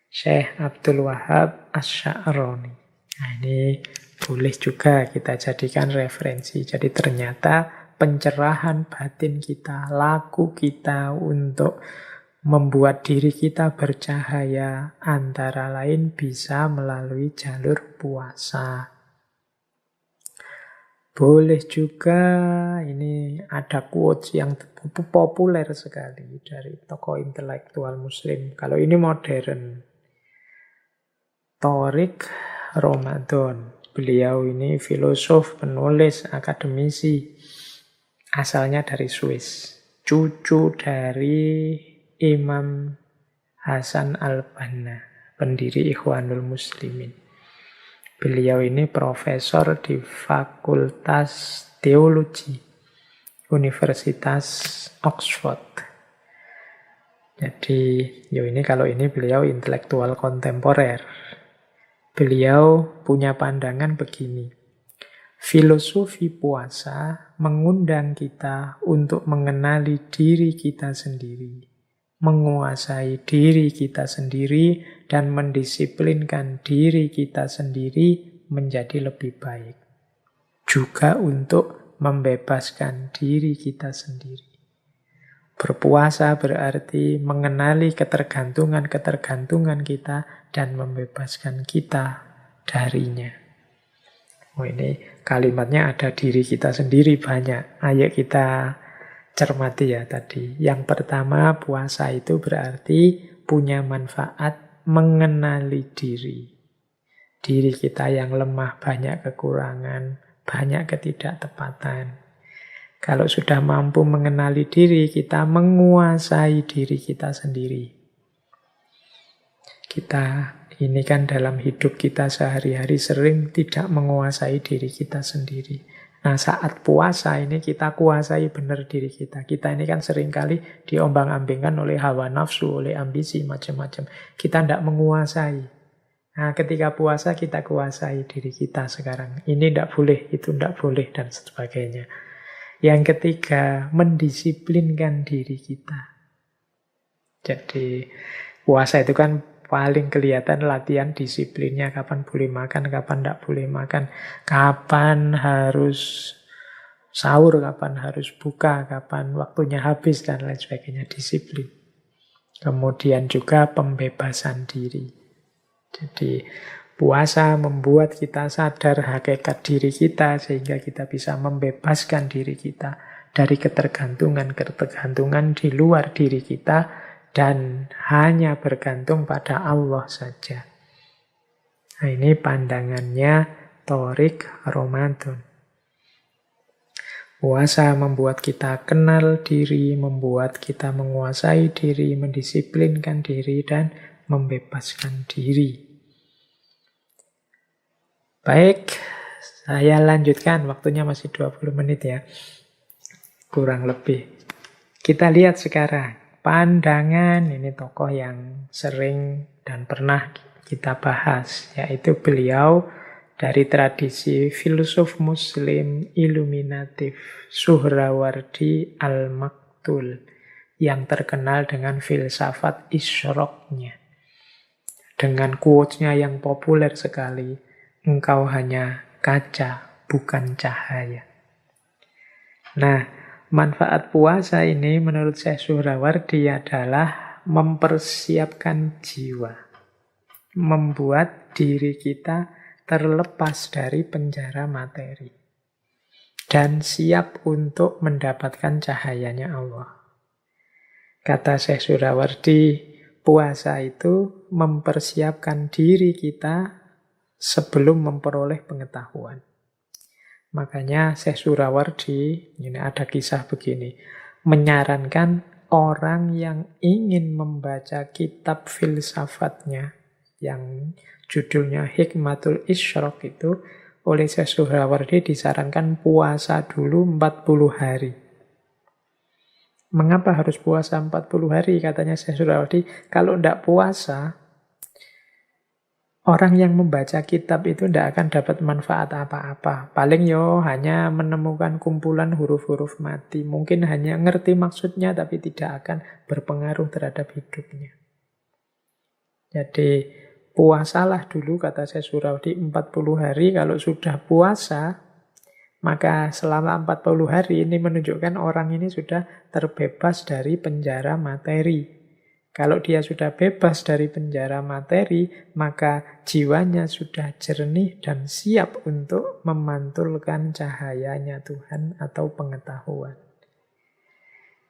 Speaker 1: Syekh Abdul Wahab Asy-Sya'rani. Nah, ini boleh juga kita jadikan referensi. Jadi ternyata pencerahan batin kita, laku kita untuk membuat diri kita bercahaya antara lain bisa melalui jalur puasa. Boleh juga, ini ada quotes yang populer sekali dari tokoh intelektual muslim. Kalau ini modern. Thoriq Ramadan. Beliau ini filosof, penulis, akademisi. Asalnya dari Swiss. Cucu dari Imam Hasan al-Banna, pendiri Ikhwanul Muslimin. Beliau ini profesor di Fakultas Teologi Universitas Oxford. Jadi, ini kalau ini beliau intelektual kontemporer. Beliau punya pandangan begini. Filosofi puasa mengundang kita untuk mengenali diri kita sendiri, menguasai diri kita sendiri, dan mendisiplinkan diri kita sendiri menjadi lebih baik. Juga untuk membebaskan diri kita sendiri. Berpuasa berarti mengenali ketergantungan-ketergantungan kita dan membebaskan kita darinya. Oh, ini kalimatnya ada diri kita sendiri banyak. Ayo kita cermati ya tadi. Yang pertama, puasa itu berarti punya manfaat mengenali diri. Diri kita yang lemah, banyak kekurangan, banyak ketidaktepatan. Kalau sudah mampu mengenali diri, kita menguasai diri kita sendiri. Kita ini kan dalam hidup kita sehari-hari sering tidak menguasai diri kita sendiri. Nah, saat puasa ini kita kuasai benar diri kita. Kita ini kan seringkali diombang-ambingkan oleh hawa nafsu, oleh ambisi, macam-macam. Kita tidak menguasai. Nah, ketika puasa kita kuasai diri kita sekarang. Ini tidak boleh, itu tidak boleh, dan sebagainya. Yang ketiga, mendisiplinkan diri kita. Jadi, puasa itu kan paling kelihatan latihan disiplinnya. Kapan boleh makan, kapan tidak boleh makan. Kapan harus sahur, kapan harus buka, kapan waktunya habis, dan lain sebagainya. Disiplin. Kemudian juga pembebasan diri. Jadi, puasa membuat kita sadar hakikat diri kita sehingga kita bisa membebaskan diri kita dari ketergantungan-ketergantungan di luar diri kita dan hanya bergantung pada Allah saja. Nah, ini pandangannya Thoriq Ramadan. Puasa membuat kita kenal diri, membuat kita menguasai diri, mendisiplinkan diri, dan membebaskan diri. Baik, saya lanjutkan. Waktunya masih 20 menit ya. Kurang lebih. Kita lihat sekarang. Pandangan, ini tokoh yang sering dan pernah kita bahas. Yaitu beliau dari tradisi filosof muslim iluminatif Suhrawardi Al-Maktul. Yang terkenal dengan filsafat isyroknya. Dengan quotes-nya yang populer sekali. Engkau hanya kaca, bukan cahaya. Nah, manfaat puasa ini menurut Syekh Suhrawardi adalah mempersiapkan jiwa. Membuat diri kita terlepas dari penjara materi. Dan siap untuk mendapatkan cahayanya Allah. Kata Syekh Suhrawardi, puasa itu mempersiapkan diri kita sebelum memperoleh pengetahuan. Makanya Syekh Suhrawardi, ini ada kisah begini, menyarankan orang yang ingin membaca kitab filsafatnya, yang judulnya Hikmatul Isyrok itu, oleh Syekh Suhrawardi disarankan puasa dulu 40 hari. Mengapa harus puasa 40 hari? Katanya Syekh Suhrawardi, kalau tidak puasa, orang yang membaca kitab itu tidak akan dapat manfaat apa-apa. Paling hanya menemukan kumpulan huruf-huruf mati. Mungkin hanya ngerti maksudnya tapi tidak akan berpengaruh terhadap hidupnya. Jadi puasalah dulu, kata Syekh Suhrawardi, 40 hari. Kalau sudah puasa, maka selama 40 hari ini menunjukkan orang ini sudah terbebas dari penjara materi. Kalau dia sudah bebas dari penjara materi, maka jiwanya sudah jernih dan siap untuk memantulkan cahayanya Tuhan atau pengetahuan.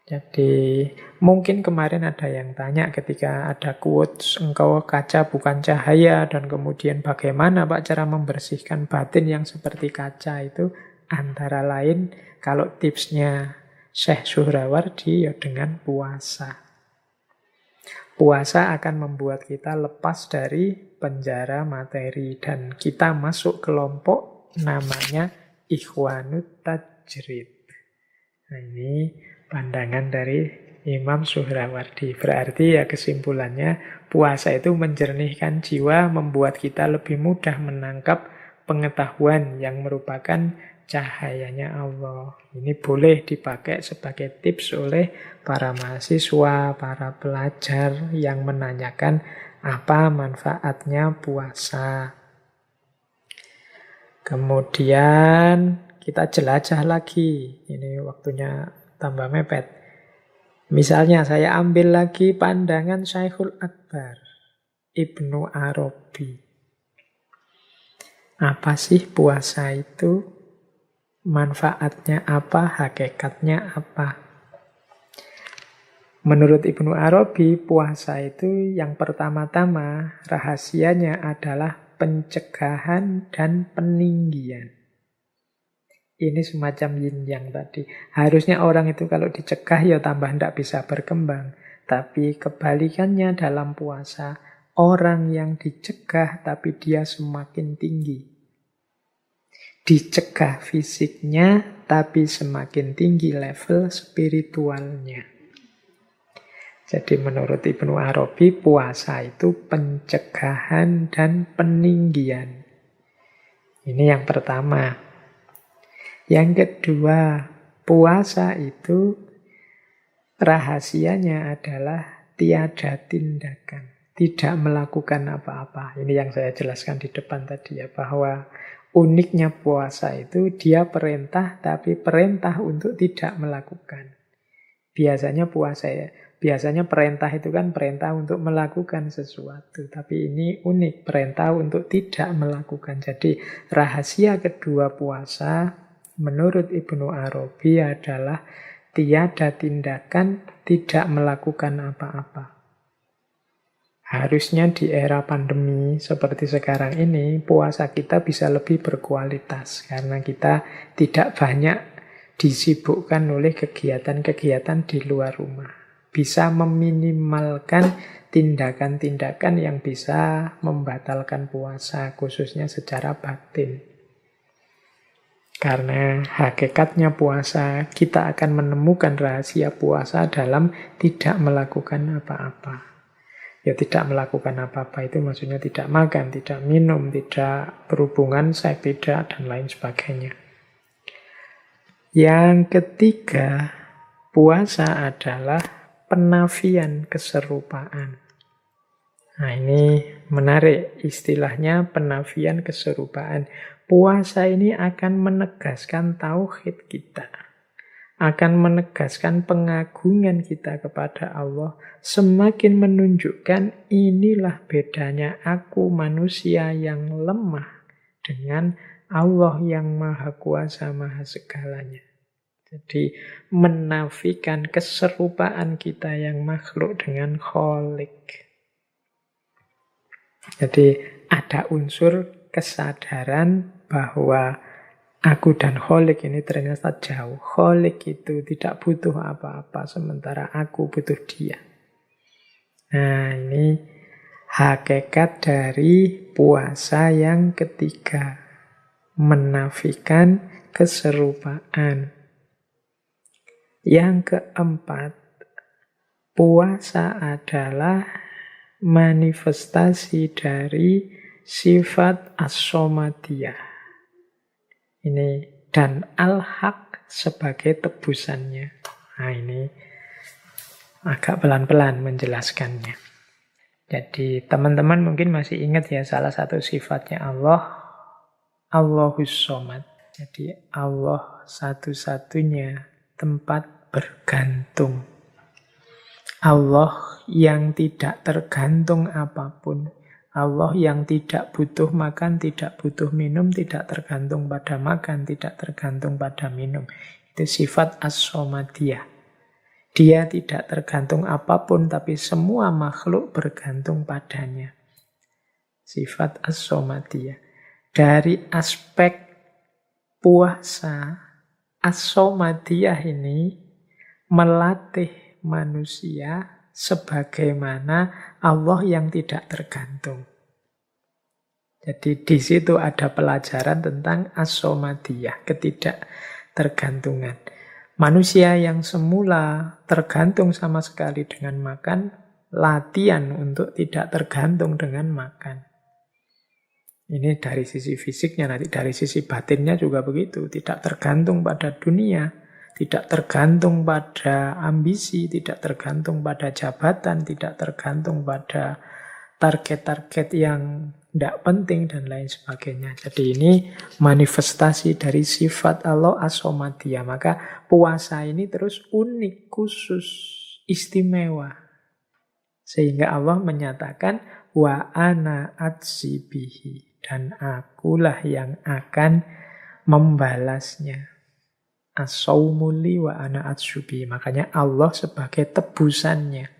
Speaker 1: Jadi mungkin kemarin ada yang tanya ketika ada quotes, engkau kaca bukan cahaya, dan kemudian bagaimana Pak cara membersihkan batin yang seperti kaca itu, antara lain kalau tipsnya Syekh Suhrawardi ya dengan puasa. Puasa akan membuat kita lepas dari penjara materi dan kita masuk kelompok namanya Ikhwanut Tajrid. Nah, ini pandangan dari Imam Suhrawardi. Berarti ya kesimpulannya puasa itu menjernihkan jiwa, membuat kita lebih mudah menangkap pengetahuan yang merupakan cahayanya Allah. Ini boleh dipakai sebagai tips oleh para mahasiswa, para pelajar yang menanyakan apa manfaatnya puasa. Kemudian kita jelajah lagi. Ini waktunya tambah mepet. Misalnya saya ambil lagi pandangan Syekhul Akbar, Ibnu Arabi. Apa sih puasa itu? Manfaatnya apa? Hakikatnya apa? Menurut Ibnu Arabi, puasa itu yang pertama-tama rahasianya adalah pencegahan dan peninggian. Ini semacam yin yang tadi. Harusnya orang itu kalau dicegah ya tambah tidak bisa berkembang. Tapi kebalikannya dalam puasa, orang yang dicegah tapi dia semakin tinggi. Dicegah fisiknya tapi semakin tinggi level spiritualnya. Jadi menurut Ibnu Arabi, puasa itu pencegahan dan peninggian. Ini yang pertama. Yang kedua, puasa itu rahasianya adalah tiada tindakan. Tidak melakukan apa-apa. Ini yang saya jelaskan di depan tadi ya, bahwa uniknya puasa itu dia perintah, tapi perintah untuk tidak melakukan. Biasanya perintah itu kan perintah untuk melakukan sesuatu. Tapi ini unik, perintah untuk tidak melakukan. Jadi rahasia kedua puasa menurut Ibnu Arabi adalah tiada tindakan, tidak melakukan apa-apa. Harusnya di era pandemi seperti sekarang ini, puasa kita bisa lebih berkualitas. Karena kita tidak banyak disibukkan oleh kegiatan-kegiatan di luar rumah. Bisa meminimalkan tindakan-tindakan yang bisa membatalkan puasa, khususnya secara batin. Karena hakikatnya puasa, kita akan menemukan rahasia puasa dalam tidak melakukan apa-apa. Ya tidak melakukan apa-apa itu maksudnya tidak makan, tidak minum, tidak berhubungan seks, tidak, dan lain sebagainya. Yang ketiga, puasa adalah penafian keserupaan. Nah ini menarik istilahnya penafian keserupaan. Puasa ini akan menegaskan tauhid kita. Akan menegaskan pengagungan kita kepada Allah. Semakin menunjukkan inilah bedanya aku manusia yang lemah dengan Allah yang maha kuasa, maha segalanya. Jadi menafikan keserupaan kita yang makhluk dengan Khalik. Jadi ada unsur kesadaran bahwa aku dan Khalik ini ternyata jauh. Khalik itu tidak butuh apa-apa, sementara aku butuh dia. Nah ini hakikat dari puasa yang ketiga. Menafikan keserupaan. Yang keempat, puasa adalah manifestasi dari sifat as-somadiyah. Ini dan al-haq sebagai tebusannya. Nah ini agak pelan-pelan menjelaskannya. Jadi teman-teman mungkin masih ingat ya salah satu sifatnya Allah, Allahus Somad. Jadi Allah satu-satunya tempat bergantung. Allah yang tidak tergantung apapun. Allah yang tidak butuh makan, tidak butuh minum, tidak tergantung pada makan, tidak tergantung pada minum. Itu sifat as-somadiyah. Dia tidak tergantung apapun, tapi semua makhluk bergantung padanya. Sifat as-somadiyah. Dari aspek puasa, as-somadiyah ini melatih manusia sebagaimana Allah yang tidak tergantung. Jadi di situ ada pelajaran tentang as-somadiyah, ketidaktergantungan. Manusia yang semula tergantung sama sekali dengan makan, latihan untuk tidak tergantung dengan makan. Ini dari sisi fisiknya, nanti dari sisi batinnya juga begitu. Tidak tergantung pada dunia, tidak tergantung pada ambisi, tidak tergantung pada jabatan, tidak tergantung pada target-target yang tidak penting, dan lain sebagainya. Jadi ini manifestasi dari sifat Allah as-somadiyah. Maka puasa ini terus unik, khusus, istimewa. Sehingga Allah menyatakan, wa ana atsibihi. Dan akulah yang akan membalasnya. As-sawmuli wa ana atsubi. Makanya Allah sebagai tebusannya.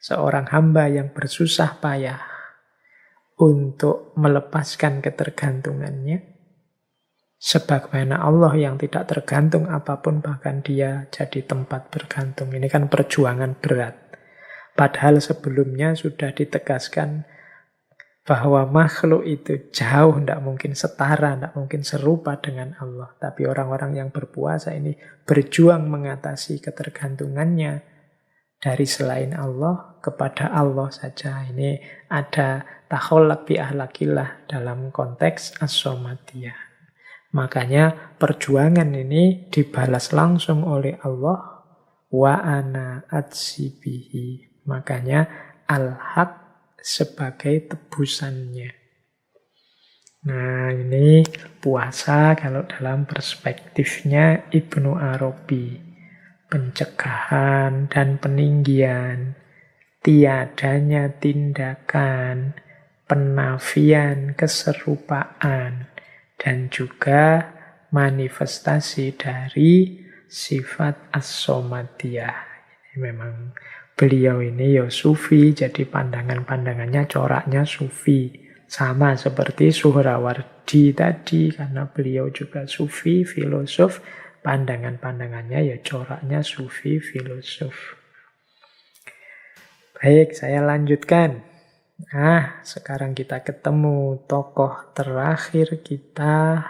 Speaker 1: Seorang hamba yang bersusah payah untuk melepaskan ketergantungannya. Sebagaimana Allah yang tidak tergantung apapun, bahkan dia jadi tempat bergantung. Ini kan perjuangan berat. Padahal sebelumnya sudah ditegaskan bahwa makhluk itu jauh, tidak mungkin setara, tidak mungkin serupa dengan Allah. Tapi orang-orang yang berpuasa ini berjuang mengatasi ketergantungannya dari selain Allah kepada Allah saja. Ini ada takholak bi ahlakillah dalam konteks as-somadiyah. Makanya perjuangan ini dibalas langsung oleh Allah, wa ana atsibihi. Makanya al-haq sebagai tebusannya. Nah, ini puasa kalau dalam perspektifnya Ibnu Arabi. Pencegahan dan peninggian, tiadanya tindakan, penafian keserupaan, dan juga manifestasi dari sifat as-somadiyah. Memang beliau ini ya sufi, jadi pandangan-pandangannya coraknya sufi. Sama seperti Suhrawardi tadi, karena beliau juga sufi, filosof, pandangan-pandangannya ya coraknya sufi, filosof. Baik, saya lanjutkan. Nah, sekarang kita ketemu tokoh terakhir kita,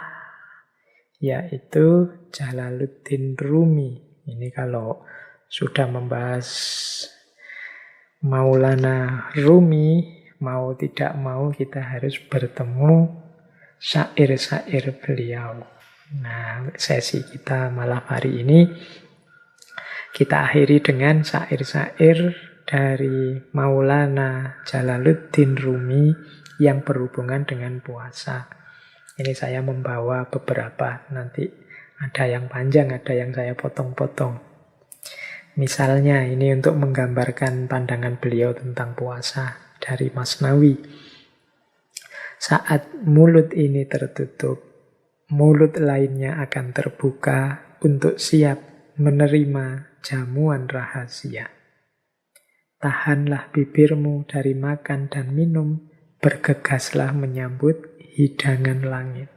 Speaker 1: yaitu Jalaluddin Rumi. Ini kalau sudah membahas Maulana Rumi, mau tidak mau kita harus bertemu syair-syair beliau. Nah, sesi kita malam hari ini kita akhiri dengan syair-syair dari Maulana Jalaluddin Rumi yang berhubungan dengan puasa. Ini saya membawa beberapa, nanti ada yang panjang, ada yang saya potong-potong. Misalnya ini untuk menggambarkan pandangan beliau tentang puasa dari Masnawi. Saat mulut ini tertutup, mulut lainnya akan terbuka untuk siap menerima jamuan rahasia. Tahanlah bibirmu dari makan dan minum, bergegaslah menyambut hidangan langit.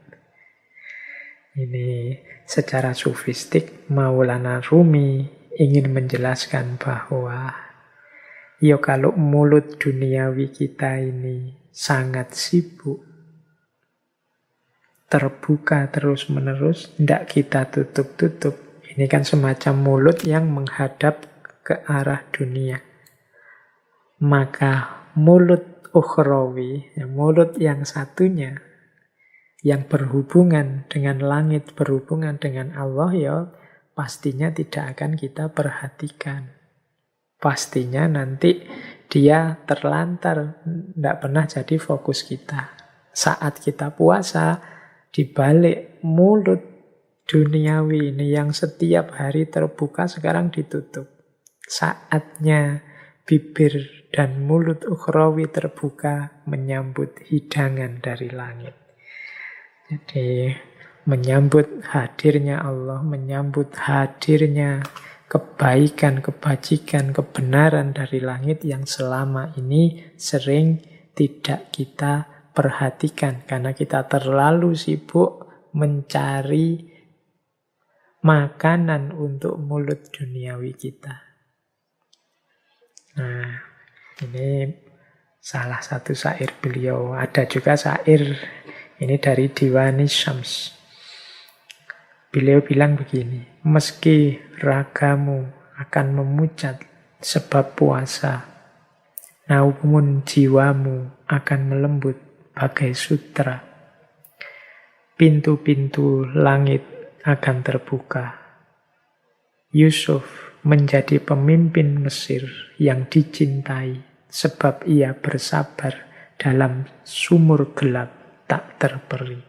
Speaker 1: Ini secara sufistik Maulana Rumi ingin menjelaskan bahwa ya kalau mulut duniawi kita ini sangat sibuk, terbuka terus-menerus, tidak kita tutup-tutup. Ini kan semacam mulut yang menghadap ke arah dunia. Maka mulut ukhrawi, mulut yang satunya, yang berhubungan dengan langit, berhubungan dengan Allah, ya pastinya tidak akan kita perhatikan. Pastinya nanti dia terlantar, tidak pernah jadi fokus kita. Saat kita puasa, di balik mulut duniawi ini yang setiap hari terbuka, sekarang ditutup. Saatnya bibir dan mulut ukhrawi terbuka menyambut hidangan dari langit. Jadi menyambut hadirnya Allah, menyambut hadirnya kebaikan, kebajikan, kebenaran dari langit yang selama ini sering tidak kita perhatikan karena kita terlalu sibuk mencari makanan untuk mulut duniawi kita. Nah, ini salah satu syair beliau. Ada juga syair ini dari Diwani Syams. Beliau bilang begini, meski ragamu akan memucat sebab puasa, namun jiwamu akan melembut bagai sutra. Pintu-pintu langit akan terbuka. Yusuf menjadi pemimpin Mesir yang dicintai sebab ia bersabar dalam sumur gelap tak terperi.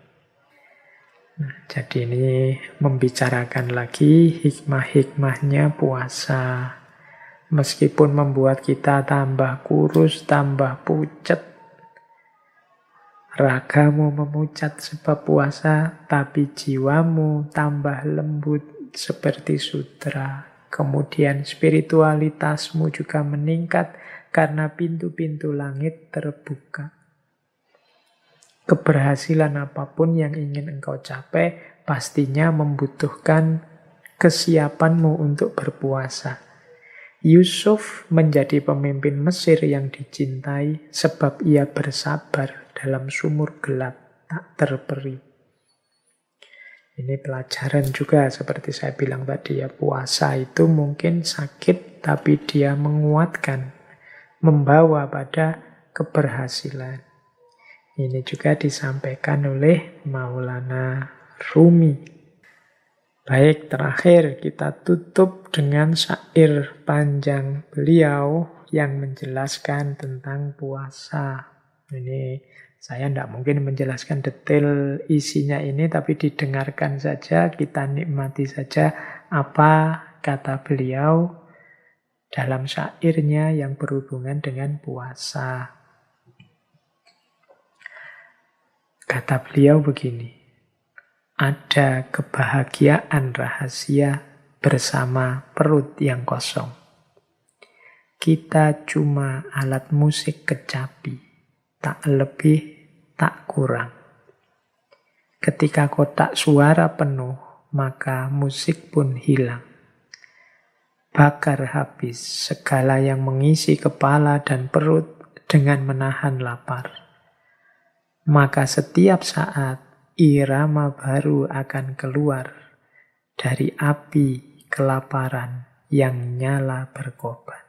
Speaker 1: Nah, jadi ini membicarakan lagi hikmah-hikmahnya puasa. Meskipun membuat kita tambah kurus, tambah pucat, ragamu memucat sebab puasa, tapi jiwamu tambah lembut seperti sutra. Kemudian spiritualitasmu juga meningkat karena pintu-pintu langit terbuka. Keberhasilan apapun yang ingin engkau capai pastinya membutuhkan kesiapanmu untuk berpuasa. Yusuf menjadi pemimpin Mesir yang dicintai sebab ia bersabar dalam sumur gelap tak terperi. Ini pelajaran juga seperti saya bilang tadi ya, puasa itu mungkin sakit tapi dia menguatkan, membawa pada keberhasilan. Ini juga disampaikan oleh Maulana Rumi. Baik, terakhir kita tutup dengan syair panjang beliau yang menjelaskan tentang puasa. Ini saya tidak mungkin menjelaskan detail isinya ini, tapi didengarkan saja, kita nikmati saja apa kata beliau dalam syairnya yang berhubungan dengan puasa. Kata beliau begini, ada kebahagiaan rahasia bersama perut yang kosong. Kita cuma alat musik kecapi, tak lebih, tak kurang. Ketika kotak suara penuh, maka musik pun hilang. Bakar habis segala yang mengisi kepala dan perut dengan menahan lapar. Maka setiap saat irama baru akan keluar dari api kelaparan yang nyala berkobar.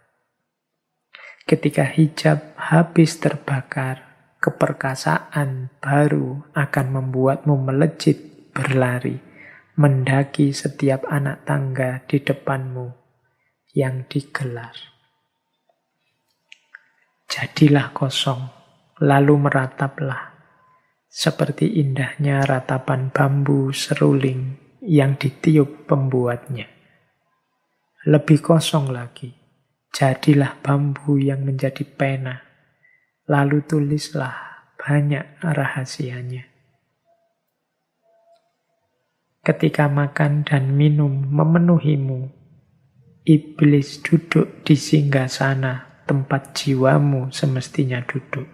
Speaker 1: Ketika hijab habis terbakar, keperkasaan baru akan membuatmu melejit berlari, mendaki setiap anak tangga di depanmu yang digelar. Jadilah kosong, lalu merataplah, seperti indahnya ratapan bambu seruling yang ditiup pembuatnya. Lebih kosong lagi, jadilah bambu yang menjadi pena, lalu tulislah banyak rahasianya. Ketika makan dan minum memenuhimu, iblis duduk di singgasana tempat jiwamu semestinya duduk,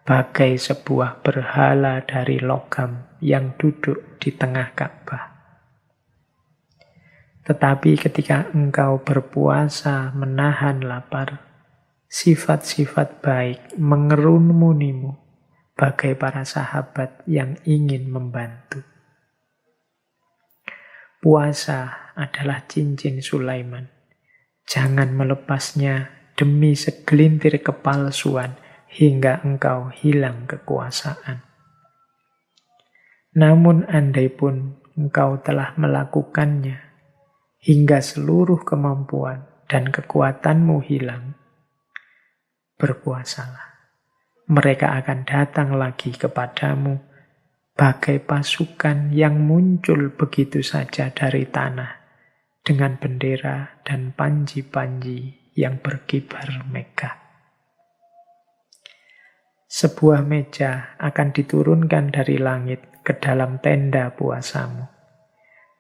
Speaker 1: bagai sebuah berhala dari logam yang duduk di tengah Ka'bah. Tetapi ketika engkau berpuasa menahan lapar, sifat-sifat baik mengerunimu bagai para sahabat yang ingin membantu. Puasa adalah cincin Sulaiman. Jangan melepasnya demi segelintir kepalsuan hingga engkau hilang kekuasaan. Namun andai pun engkau telah melakukannya hingga seluruh kemampuan dan kekuatanmu hilang, berpuasalah. Mereka akan datang lagi kepadamu bagai pasukan yang muncul begitu saja dari tanah dengan bendera dan panji-panji yang berkibar megah. Sebuah meja akan diturunkan dari langit ke dalam tenda puasamu.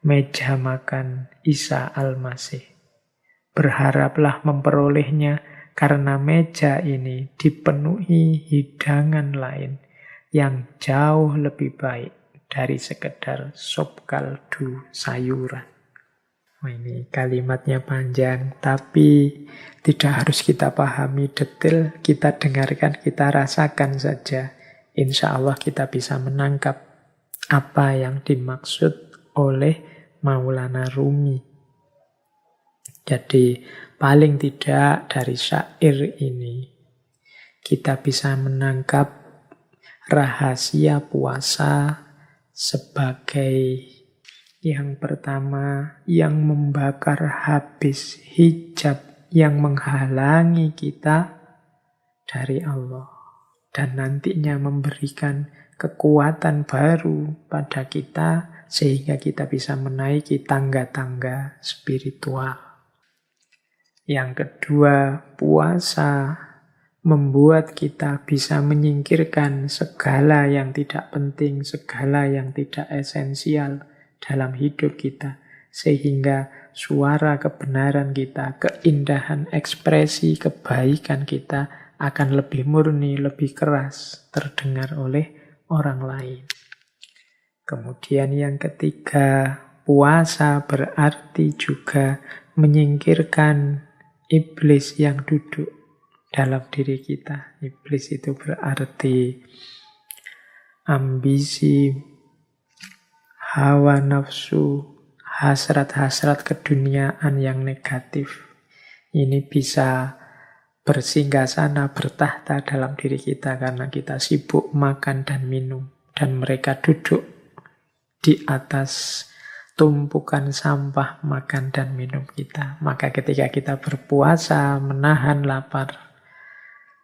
Speaker 1: Meja makan Isa Al-Masih. Berharaplah memperolehnya karena meja ini dipenuhi hidangan lain yang jauh lebih baik dari sekedar sop kaldu sayuran. Ini kalimatnya panjang, tapi tidak harus kita pahami detail, kita dengarkan, kita rasakan saja. Insya Allah kita bisa menangkap apa yang dimaksud oleh Maulana Rumi. Jadi paling tidak dari syair ini kita bisa menangkap rahasia puasa sebagai yang pertama, yang membakar habis hijab yang menghalangi kita dari Allah. Dan nantinya memberikan kekuatan baru pada kita sehingga kita bisa menaiki tangga-tangga spiritual. Yang kedua, puasa membuat kita bisa menyingkirkan segala yang tidak penting, segala yang tidak esensial dalam hidup kita. Sehingga suara kebenaran kita, keindahan ekspresi kebaikan kita akan lebih murni, lebih keras terdengar oleh orang lain. Kemudian yang ketiga, puasa berarti juga menyingkirkan iblis yang duduk dalam diri kita. Iblis itu berarti ambisi, hawa nafsu, hasrat-hasrat keduniaan yang negatif. Ini bisa bersinggah sana, bertahta dalam diri kita karena kita sibuk makan dan minum. Dan mereka duduk di atas tumpukan sampah makan dan minum kita. Maka ketika kita berpuasa, menahan lapar,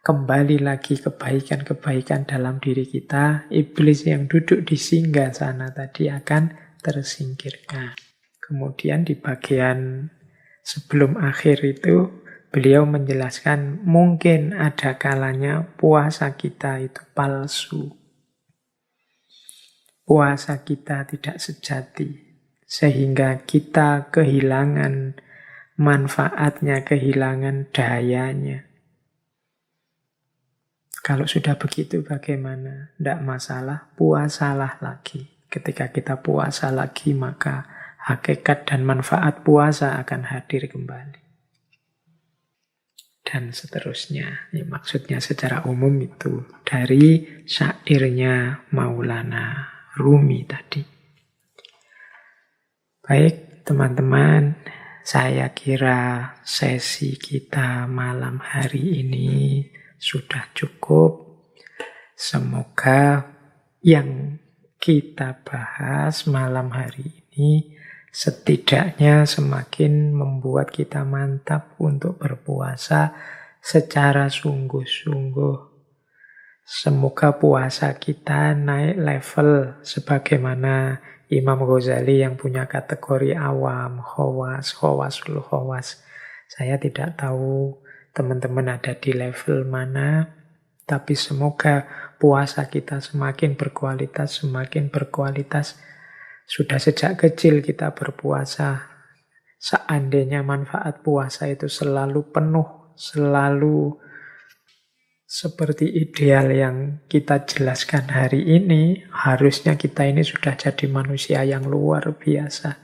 Speaker 1: kembali lagi kebaikan-kebaikan dalam diri kita, iblis yang duduk di singgah sana tadi akan tersingkirkan. Kemudian di bagian sebelum akhir itu, beliau menjelaskan mungkin ada kalanya puasa kita itu palsu. Puasa kita tidak sejati. Sehingga kita kehilangan manfaatnya, kehilangan dayanya. Kalau sudah begitu bagaimana? Tidak masalah, puasalah lagi. Ketika kita puasa lagi, maka hakikat dan manfaat puasa akan hadir kembali. Dan seterusnya. Ini maksudnya secara umum itu dari syairnya Maulana Rumi tadi. Baik teman-teman, saya kira sesi kita malam hari ini sudah cukup. Semoga yang kita bahas malam hari ini setidaknya semakin membuat kita mantap untuk berpuasa secara sungguh-sungguh. Semoga puasa kita naik level sebagaimana Imam Ghazali yang punya kategori awam, khawas, khawasul khawas. Saya tidak tahu teman-teman ada di level mana, tapi semoga puasa kita semakin berkualitas, semakin berkualitas. Sudah sejak kecil kita berpuasa. Seandainya manfaat puasa itu selalu penuh, selalu seperti ideal yang kita jelaskan hari ini, harusnya kita ini sudah jadi manusia yang luar biasa.